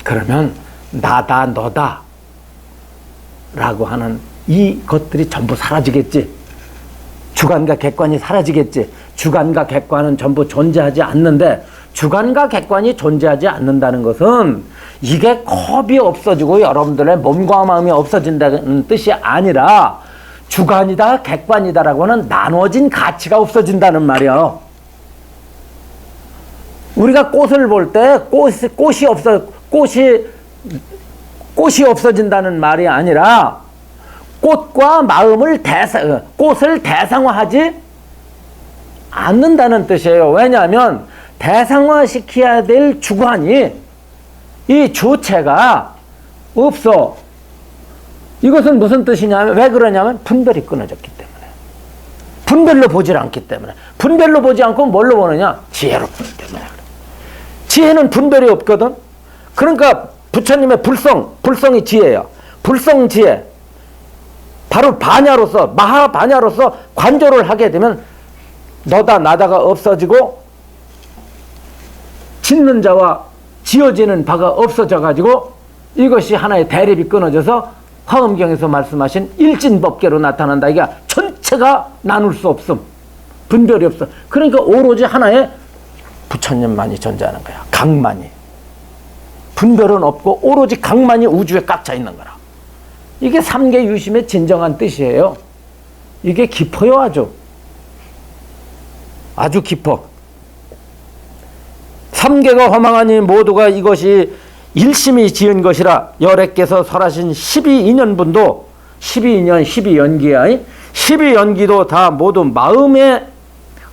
A: 그러면 나다 너다 라고 하는 이 것들이 전부 사라지겠지. 주관과 객관이 사라지겠지. 주관과 객관은 전부 존재하지 않는데, 주관과 객관이 존재하지 않는다는 것은 이게 컵이 없어지고 여러분들의 몸과 마음이 없어진다는 뜻이 아니라 주관이다, 객관이다라고 하는 나눠진 가치가 없어진다는 말이야. 우리가 꽃을 볼 때 꽃이 없어진다는 말이 아니라 꽃과 마음을 꽃을 대상화하지 않는다는 뜻이에요. 왜냐하면 대상화시켜야 될 주관이, 이 주체가 없어. 이것은 무슨 뜻이냐면, 왜 그러냐면 분별이 끊어졌기 때문에. 분별로 보질 않기 때문에. 분별로 보지 않고 뭘로 보느냐? 지혜로 보기 때문에. 지혜는 분별이 없거든. 그러니까 부처님의 불성이 지혜야. 불성지혜. 바로 반야로서, 마하반야로서 관조를 하게 되면 너다 나다가 없어지고 짓는 자와 지어지는 바가 없어져 가지고 이것이 하나의 대립이 끊어져서 화엄경에서 말씀하신 일진법계로 나타난다. 이게 전체가 나눌 수 없음. 분별이 없어. 그러니까 오로지 하나의 부처님만이 존재하는 거야. 각만이. 분별은 없고 오로지 각만이 우주에 꽉 차 있는 거라. 이게 삼계 유심의 진정한 뜻이에요. 이게 깊어요. 아주 깊어. 삼계가 허망하니 모두가 이것이 일심이 지은 것이라. 열애께서 설하신 12인연분도 12인연 12연기야. 12연기도 다 모두 마음에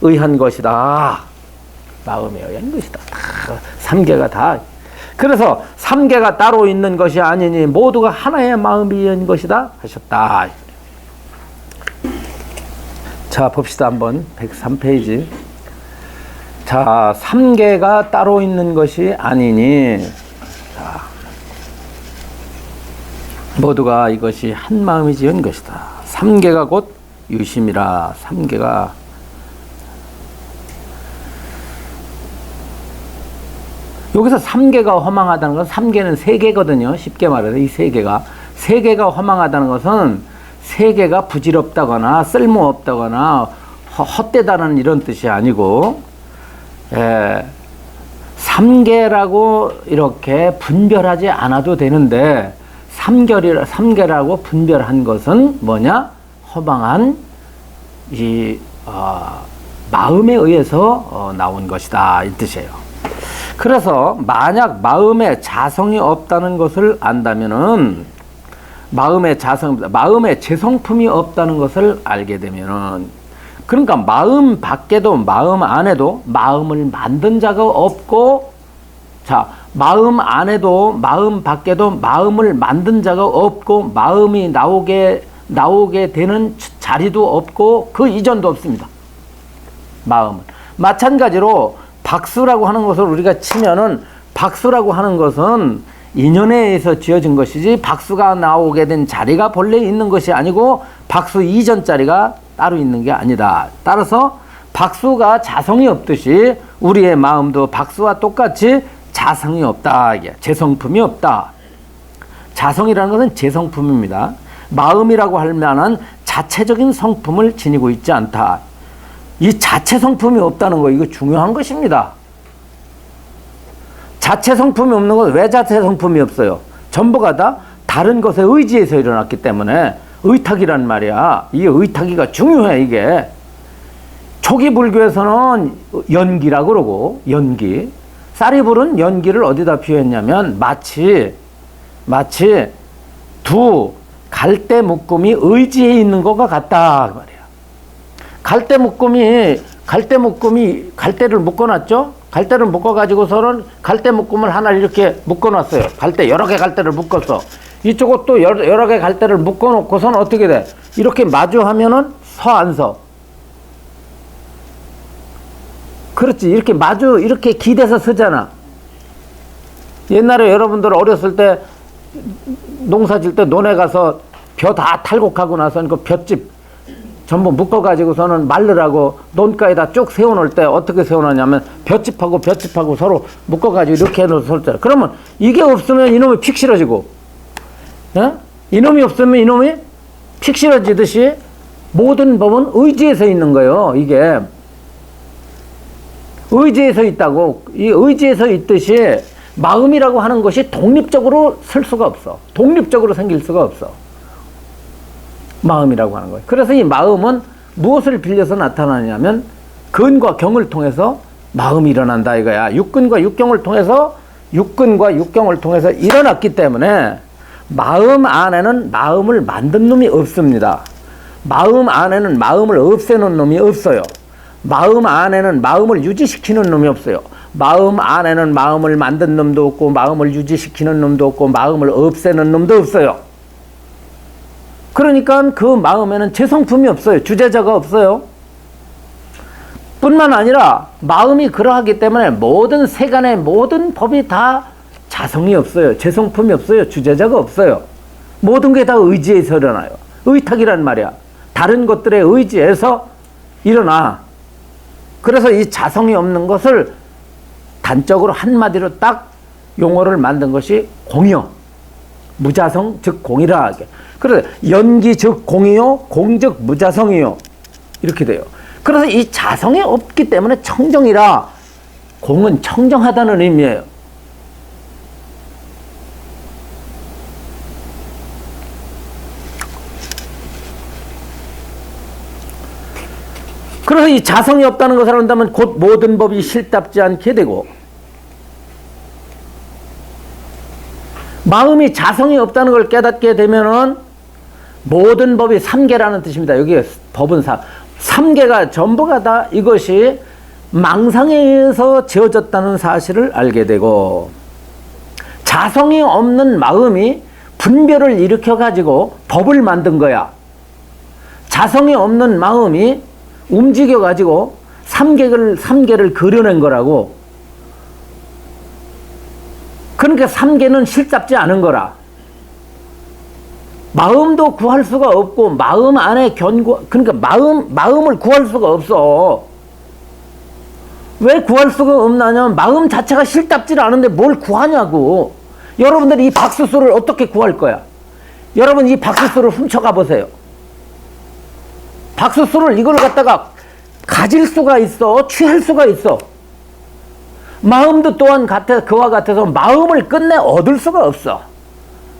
A: 의한 것이다. 마음에 의한 것이다. 다 삼계가 다. 그래서 삼계가 따로 있는 것이 아니니 모두가 하나의 마음이 의한 것이다 하셨다. 자, 봅시다. 한번 103페이지. 자, 삼계가 따로 있는 것이 아니니, 자, 모두가 이것이 한 마음이 지은 것이다. 삼계가 곧 유심이라. 삼계가 여기서 삼계가 허망하다는 것은, 삼계는 세 개거든요. 쉽게 말해서 이 세 개가 허망하다는 것은 세 개가 부질없다거나 쓸모없다거나 헛되다는 이런 뜻이 아니고, 삼계라고 이렇게 분별하지 않아도 되는데, 삼계라고 분별한 것은 뭐냐? 허망한 마음에 의해서 나온 것이다, 이 뜻이에요. 그래서 만약 마음에 자성이 없다는 것을 안다면은, 마음에 재성품이 없다는 것을 알게 되면은, 그러니까 마음 밖에도 마음 안에도 마음을 만든 자가 없고, 자, 마음 안에도 마음 밖에도 마음을 만든 자가 없고, 마음이 나오게 되는 자리도 없고, 그 이전도 없습니다. 마음은. 마찬가지로 박수라고 하는 것을 우리가 치면은, 박수라고 하는 것은 인연에 의해서 지어진 것이지, 박수가 나오게 된 자리가 본래 있는 것이 아니고 박수 이전 자리가 따로 있는 게 아니다. 따라서 박수가 자성이 없듯이 우리의 마음도 박수와 똑같이 자성이 없다. 이게 재성품이 없다. 자성이라는 것은 재성품입니다. 마음이라고 할 만한 자체적인 성품을 지니고 있지 않다. 이 자체 성품이 없다는 거, 이거 중요한 것입니다. 자체 성품이 없는 건, 왜 자체 성품이 없어요? 전부가 다 다른 것에 의지해서 일어났기 때문에 의탁이란 말이야. 이 의탁이가 중요해. 이게 초기 불교에서는 연기라고 그러고, 연기. 사리불은 연기를 어디다 표현했냐면, 마치 두 갈대 묶음이 의지해 있는 것과 같다 그 말이야. 갈대를 묶어놨죠? 갈대를 묶어가지고서는 갈대 묶음을 하나 이렇게 묶어놨어요. 여러 개 갈대를 묶었어. 이쪽은 또 여러 개 갈대를 묶어놓고서는 어떻게 돼? 이렇게 마주하면은 안 서. 그렇지. 이렇게 기대서 서잖아. 옛날에 여러분들 어렸을 때 농사 질 때 논에 가서 벼 다 탈곡하고 나서 그 볏짚 전부 묶어가지고서는 말르라고 논가에다 쭉 세워놓을 때 어떻게 세워놓냐면, 볏짚하고 서로 묶어가지고 이렇게 해놓을 때, 그러면 이게 없으면 이놈이 픽 싫어지고, 이놈이 없으면 이놈이 픽 싫어지듯이 모든 법은 의지에서 있는 거예요. 이게 의지에서 있다고. 이 의지에서 있듯이 마음이라고 하는 것이 독립적으로 설 수가 없어. 독립적으로 생길 수가 없어. 마음이라고 하는 거예요. 그래서 이 마음은 무엇을 빌려서 나타나냐면 근과 경을 통해서 마음이 일어난다 이거야. 육근과 육경을 통해서 일어났기 때문에 마음 안에는 마음을 만든 놈이 없습니다. 마음 안에는 마음을 없애는 놈이 없어요. 마음 안에는 마음을 유지시키는 놈이 없어요. 마음 안에는 마음을 만든 놈도 없고 마음을 유지시키는 놈도 없고 마음을 없애는 놈도 없어요. 그러니까 그 마음에는 재성품이 없어요. 주제자가 없어요. 뿐만 아니라 마음이 그러하기 때문에 모든 세간의 모든 법이 다 자성이 없어요. 재성품이 없어요. 주제자가 없어요. 모든 게 다 의지에서 일어나요. 의탁이란 말이야. 다른 것들의 의지에서 일어나. 그래서 이 자성이 없는 것을 단적으로 한마디로 딱 용어를 만든 것이 공이요. 무자성 즉 공이라 하게. 그래서 연기 즉 공이요. 공 즉 무자성이요. 이렇게 돼요. 그래서 이 자성이 없기 때문에 청정이라. 공은 청정하다는 의미예요. 그래서 이 자성이 없다는 것을 한다면 곧 모든 법이 실답지 않게 되고, 마음이 자성이 없다는 걸 깨닫게 되면은 모든 법이 삼계라는 뜻입니다. 여기 법은 삼계가 전부가 다 이것이 망상에 의해서 지어졌다는 사실을 알게 되고, 자성이 없는 마음이 분별을 일으켜 가지고 법을 만든 거야. 자성이 없는 마음이 움직여 가지고 삼계를 그려낸 거라고. 그러니까 삼계는 실잡지 않은 거라. 마음도 구할 수가 없고 마음 안에 그러니까 마음을 구할 수가 없어. 왜 구할 수가 없냐면 마음 자체가 실잡지를 않은데 뭘 구하냐고. 여러분들이 이 박수수를 어떻게 구할 거야? 여러분 이 박수수를 훔쳐가 보세요. 박수수를 이걸 갖다가 가질 수가 있어. 취할 수가 있어. 마음도 또한 그와 같아서 마음을 끝내 얻을 수가 없어.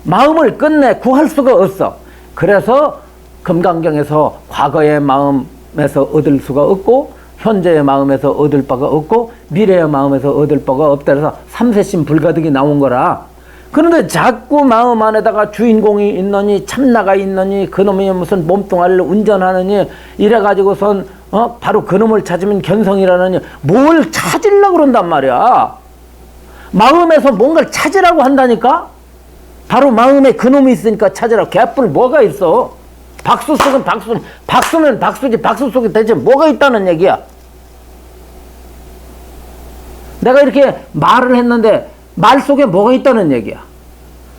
A: 마음을 끝내 구할 수가 없어. 그래서 금강경에서 과거의 마음에서 얻을 수가 없고 현재의 마음에서 얻을 바가 없고 미래의 마음에서 얻을 바가 없다 해서 삼세신 불가득이 나온 거라. 그런데 자꾸 마음 안에다가 주인공이 있느니 참나가 있느니 그놈이 무슨 몸뚱아리를 운전하느니 이래가지고선 바로 그놈을 찾으면 견성이라느니 뭘 찾으려고 그런단 말이야. 마음에서 뭔가를 찾으라고 한다니까. 바로 마음에 그놈이 있으니까 찾으라고. 개뿔 뭐가 있어. 박수 속은 박수는 박수지. 박수 속에 대체 뭐가 있다는 얘기야. 내가 이렇게 말을 했는데 말 속에 뭐가 있다는 얘기야.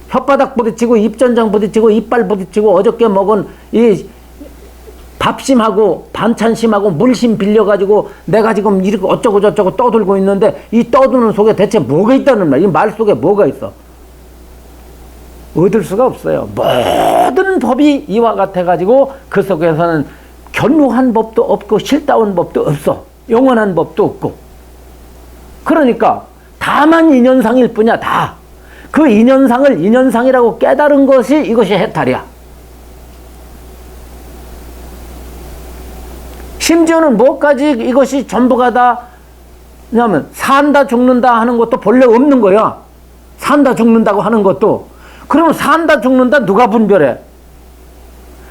A: 혓바닥 부딪히고 입전장 부딪히고 이빨 부딪히고 어저께 먹은 이 밥심하고 반찬심하고 물심 빌려가지고 내가 지금 이렇게 어쩌고 저쩌고 떠들고 있는데 이 떠드는 속에 대체 뭐가 있다는 말이야. 이 말 속에 뭐가 있어. 얻을 수가 없어요. 모든 법이 이와 같아가지고 그 속에서는 견고한 법도 없고 실다운 법도 없어. 영원한 법도 없고. 그러니까 다만 인연상일 뿐이야. 다. 그 인연상을 인연상이라고 깨달은 것이 이것이 해탈이야. 심지어는 뭐까지 이것이 전부가 다 왜냐하면 산다 죽는다 하는 것도 본래 없는 거야. 산다 죽는다고 하는 것도. 그러면 산다 죽는다 누가 분별해?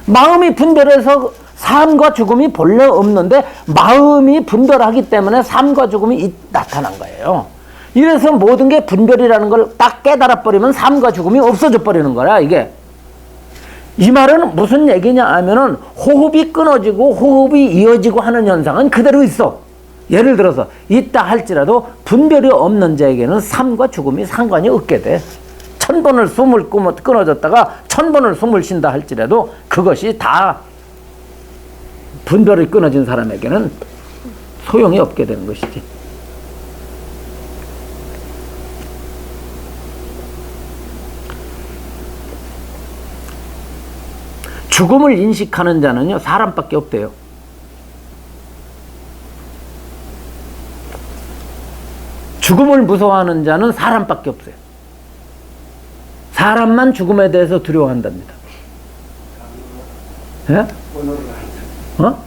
A: 마음이 분별해서 삶과 죽음이 본래 없는데 마음이 분별하기 때문에 삶과 죽음이 나타난 거예요. 이래서 모든 게 분별이라는 걸 딱 깨달아 버리면 삶과 죽음이 없어져 버리는 거야. 이게 이 말은 무슨 얘기냐 하면은 호흡이 끊어지고 호흡이 이어지고 하는 현상은 그대로 있어. 예를 들어서 있다 할지라도 분별이 없는 자에게는 삶과 죽음이 상관이 없게 돼. 1000번을 숨을 끊어졌다가 1000번을 숨을 쉰다 할지라도 그것이 다 분별이 끊어진 사람에게는 소용이 없게 되는 것이지. 죽음을 인식하는 자는요 사람밖에 없대요. 죽음을 무서워하는 자는 사람밖에 없어요. 사람만 죽음에 대해서 두려워한답니다. 예? 어?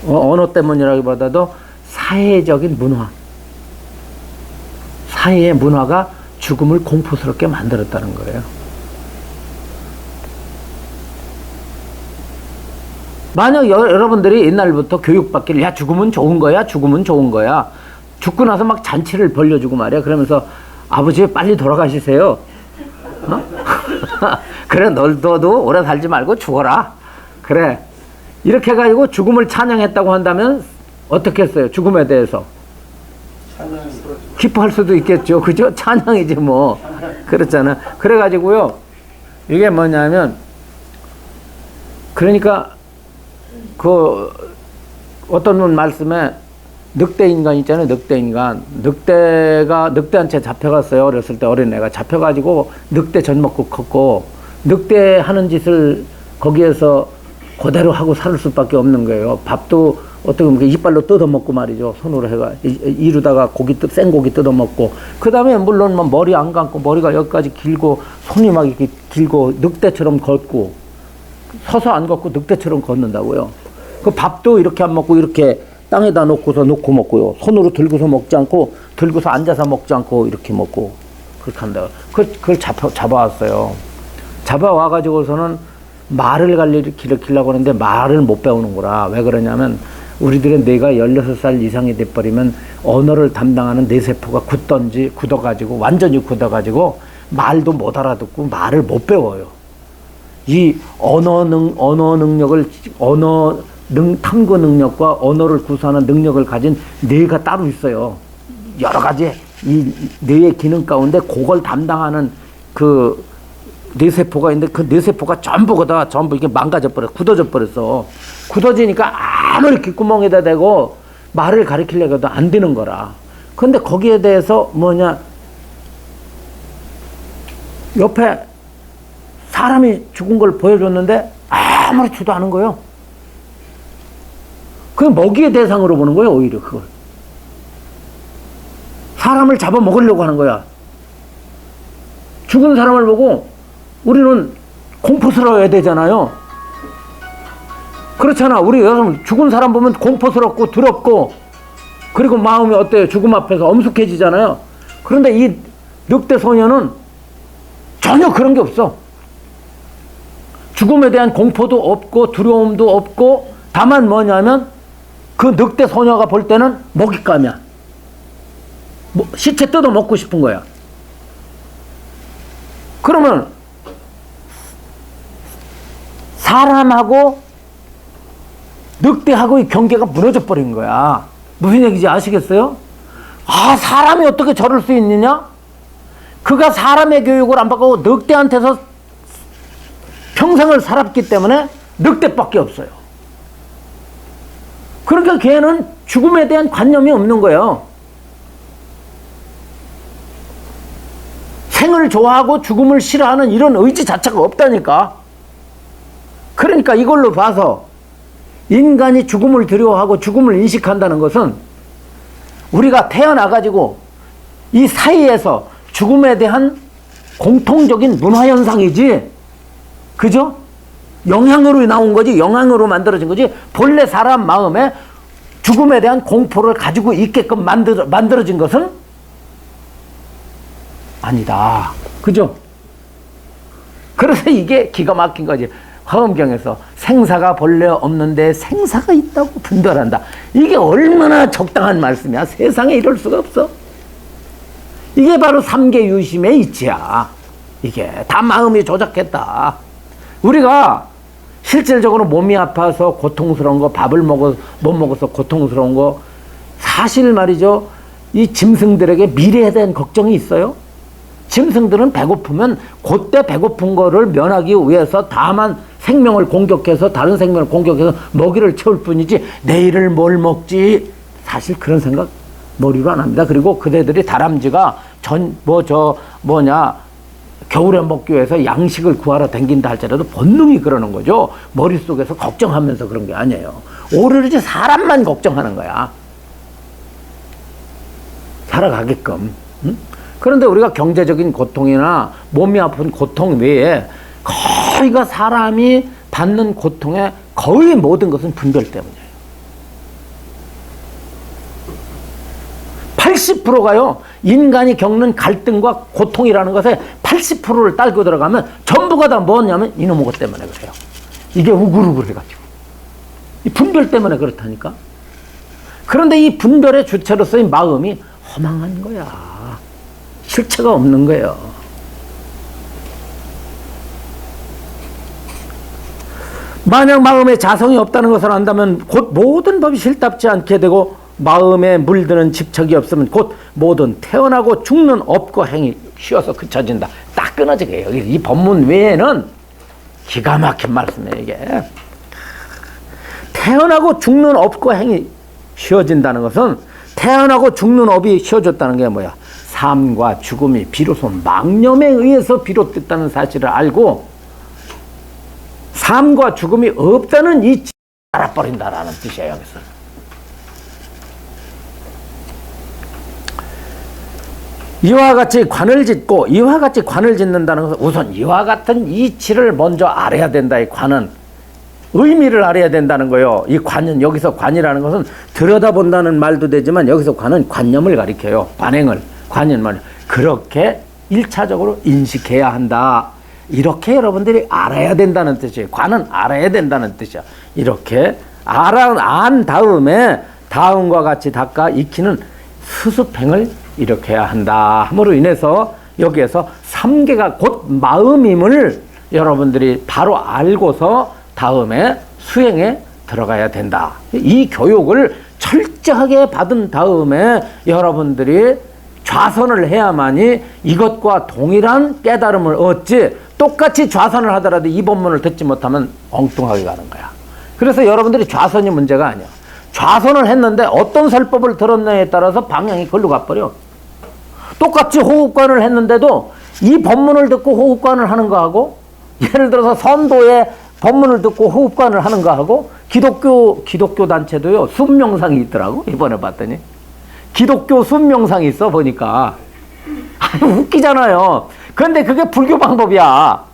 A: 언어 때문이라기보다도 사회적인 문화. 사회의 문화가 죽음을 공포스럽게 만들었다는 거예요. 만약 여러분들이 옛날부터 교육받기를 야 죽으면 좋은 거야 죽으면 좋은 거야 죽고 나서 막 잔치를 벌려주고 말이야 그러면서 아버지 빨리 돌아가시세요 어? 그래 너도 오래 살지 말고 죽어라 그래 이렇게 해가지고 죽음을 찬양했다고 한다면 어떻게 했어요 죽음에 대해서 기뻐할 수도 있겠죠 그죠 찬양이지 뭐 그렇잖아 그래가지고요 이게 뭐냐면 그러니까 그 어떤 분 말씀에 늑대 인간 있잖아요. 늑대 인간. 늑대한테 잡혀갔어요. 어렸을 때 어린애가 잡혀가지고 늑대 젖 먹고 컸고 늑대 하는 짓을 거기에서 그대로 하고 살 수밖에 없는 거예요. 밥도 어떻게 보면 이빨로 뜯어먹고 말이죠. 손으로 해가 이루다가 생고기 뜯어먹고 그 다음에 물론 뭐 머리 안 감고 머리가 여기까지 길고 손이 막 이렇게 길고 늑대처럼 걷고 서서 안 걷고 늑대처럼 걷는다고요. 그 밥도 이렇게 안 먹고 이렇게 땅에다 놓고 먹고요. 손으로 들고서 먹지 않고 들고서 앉아서 먹지 않고 이렇게 먹고 그렇게 한다. 그걸 잡아왔어요. 잡아와가지고서는 말을 가르치려고 하는데 말을 못 배우는 거라. 왜 그러냐면 우리들의 뇌가 16살 이상이 돼버리면 언어를 담당하는 뇌세포가 굳어가지고 완전히 굳어가지고 말도 못 알아듣고 말을 못 배워요. 이 탐구 능력과 언어를 구사하는 능력을 가진 뇌가 따로 있어요. 여러 가지 이 뇌의 기능 가운데 그걸 담당하는 그 뇌세포가 있는데 그 뇌세포가 전부 이게 굳어져 버렸어. 굳어지니까 아무리 귓구멍에다 대고 말을 가리키려고 해도 안 되는 거라. 근데 거기에 대해서 옆에 사람이 죽은 걸 보여줬는데 아무렇지도 않은 거예요. 그 먹이의 대상으로 보는 거예요, 오히려 그걸. 사람을 잡아먹으려고 하는 거야. 죽은 사람을 보고 우리는 공포스러워야 되잖아요. 그렇잖아. 우리 여러분 죽은 사람 보면 공포스럽고 두렵고 그리고 마음이 어때요? 죽음 앞에서 엄숙해지잖아요. 그런데 이 늑대 소녀는 전혀 그런 게 없어. 죽음에 대한 공포도 없고 두려움도 없고 다만 뭐냐면 그 늑대 소녀가 볼 때는 먹잇감이야. 시체 뜯어 먹고 싶은 거야. 그러면 사람하고 늑대하고의 경계가 무너져 버린 거야. 무슨 얘기인지 아시겠어요? 사람이 어떻게 저럴 수 있느냐? 그가 사람의 교육을 안 받고 늑대한테서 평생을 살았기 때문에 늑대밖에 없어요. 그러니까 걔는 죽음에 대한 관념이 없는 거예요. 생을 좋아하고 죽음을 싫어하는 이런 의지 자체가 없다니까. 그러니까 이걸로 봐서 인간이 죽음을 두려워하고 죽음을 인식한다는 것은 우리가 태어나가지고 이 사이에서 죽음에 대한 공통적인 문화현상이지, 그죠? 영향으로 나온 거지, 영향으로 만들어진 거지, 본래 사람 마음에 죽음에 대한 공포를 가지고 있게끔 만들어진 것은 아니다. 그죠? 그래서 이게 기가 막힌 거지. 화엄경에서 생사가 본래 없는데 생사가 있다고 분별한다. 이게 얼마나 적당한 말씀이야. 세상에 이럴 수가 없어. 이게 바로 삼계유심의 이치야. 이게 다 마음이 조작했다. 우리가 실질적으로 몸이 아파서 고통스러운 거, 밥을 못 먹어서 고통스러운 거, 사실 말이죠, 이 짐승들에게 미래에 대한 걱정이 있어요? 짐승들은 배고프면 그때 배고픈 거를 면하기 위해서 다만 생명을 공격해서, 다른 생명을 공격해서 먹이를 채울 뿐이지 내일을 뭘 먹지 사실 그런 생각 머리로 안 합니다. 그리고 그대들이 다람쥐가 겨울에 먹기 위해서 양식을 구하러 댕긴다 할지라도 본능이 그러는 거죠. 머릿속에서 걱정하면서 그런 게 아니에요. 오로지 사람만 걱정하는 거야. 살아가게끔. 응? 그런데 우리가 경제적인 고통이나 몸이 아픈 고통 외에 거의가 사람이 받는 고통의 거의 모든 것은 분별 때문이에요. 80%가요. 인간이 겪는 갈등과 고통이라는 것에 80%를 딸고 들어가면 전부가 다 뭐냐면 이놈의 것 때문에 그래요. 이게 우글우글해가지고. 이 분별 때문에 그렇다니까. 그런데 이 분별의 주체로서의 마음이 허망한 거야. 실체가 없는 거예요. 만약 마음에 자성이 없다는 것을 안다면 곧 모든 법이 실답지 않게 되고 마음에 물드는 집착이 없으면 곧 모든 태어나고 죽는 업과 행위 쉬어서 그쳐진다. 딱 끊어지게 여기 이 법문 외에는 기가 막힌 말씀이에요. 이게 태어나고 죽는 업과 행위 쉬어진다는 것은 태어나고 죽는 업이 쉬어졌다는 게 뭐야? 삶과 죽음이 비로소 망념에 의해서 비롯됐다는 사실을 알고 삶과 죽음이 없다는 이 알아버린다라는 뜻이에요. 여기서. 이와 같이 관을 짓고 이와 같이 관을 짓는다는 것은 우선 이와 같은 이치를 먼저 알아야 된다. 이 관은 의미를 알아야 된다는 거예요. 이 관은 여기서 관이라는 것은 들여다본다는 말도 되지만 여기서 관은 관념을 가리켜요. 관행을 관념을 그렇게 1차적으로 인식해야 한다. 이렇게 여러분들이 알아야 된다는 뜻이에요. 관은 알아야 된다는 뜻이야. 이렇게 안 다음에 다음과 같이 닦아 익히는 수습행을 일으켜야 한다 함으로 인해서 여기에서 3개가 곧 마음임을 여러분들이 바로 알고서 다음에 수행에 들어가야 된다. 이 교육을 철저하게 받은 다음에 여러분들이 좌선을 해야만이 이것과 동일한 깨달음을 얻지, 똑같이 좌선을 하더라도 이 법문을 듣지 못하면 엉뚱하게 가는 거야. 그래서 여러분들이 좌선이 문제가 아니야. 좌선을 했는데 어떤 설법을 들었느냐에 따라서 방향이 걸로 가버려. 똑같이 호흡관을 했는데도 이 법문을 듣고 호흡관을 하는 거하고, 예를 들어서 선도의 법문을 듣고 호흡관을 하는 거하고, 기독교 단체도요 숨명상이 있더라고. 이번에 봤더니 기독교 숨명상이 있어 보니까. 웃기잖아요. 그런데 그게 불교 방법이야.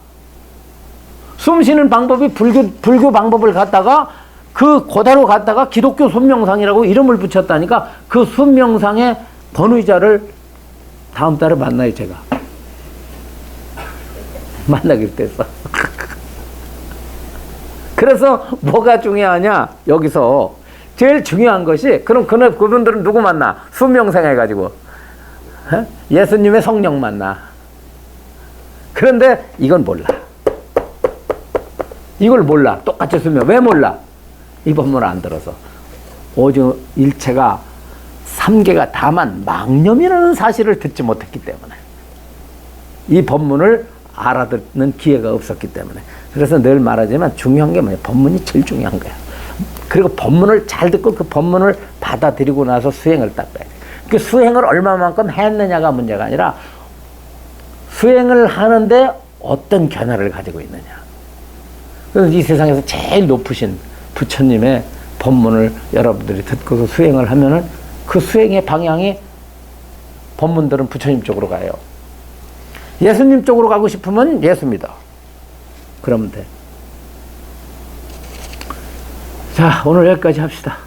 A: 숨 쉬는 방법이 불교 방법을 갖다가 그대로 갖다가 기독교 숨명상이라고 이름을 붙였다니까. 그 숨명상의 번의자를 다음 달에 만나요. 제가 만나기로 됐어. 그래서 뭐가 중요하냐, 여기서 제일 중요한 것이, 그럼 그분들은 누구 만나? 숨명상 해가지고 예수님의 성령 만나. 그런데 이건 몰라. 이걸 몰라. 똑같이 숨명. 왜 몰라? 이 법문을 안 들어서. 오직 일체가 3개가 다만 망념이라는 사실을 듣지 못했기 때문에, 이 법문을 알아듣는 기회가 없었기 때문에. 그래서 늘 말하지만 중요한 게 뭐냐, 법문이 제일 중요한 거야. 그리고 법문을 잘 듣고 그 법문을 받아들이고 나서 수행을 딱 해야 돼. 그 수행을 얼마만큼 했느냐가 문제가 아니라 수행을 하는데 어떤 견해를 가지고 있느냐. 그래서 이 세상에서 제일 높으신 부처님의 법문을 여러분들이 듣고서 수행을 하면은 그 수행의 방향이, 법문들은 부처님 쪽으로 가요. 예수님 쪽으로 가고 싶으면 예수 믿어. 그러면 돼. 자, 오늘 여기까지 합시다.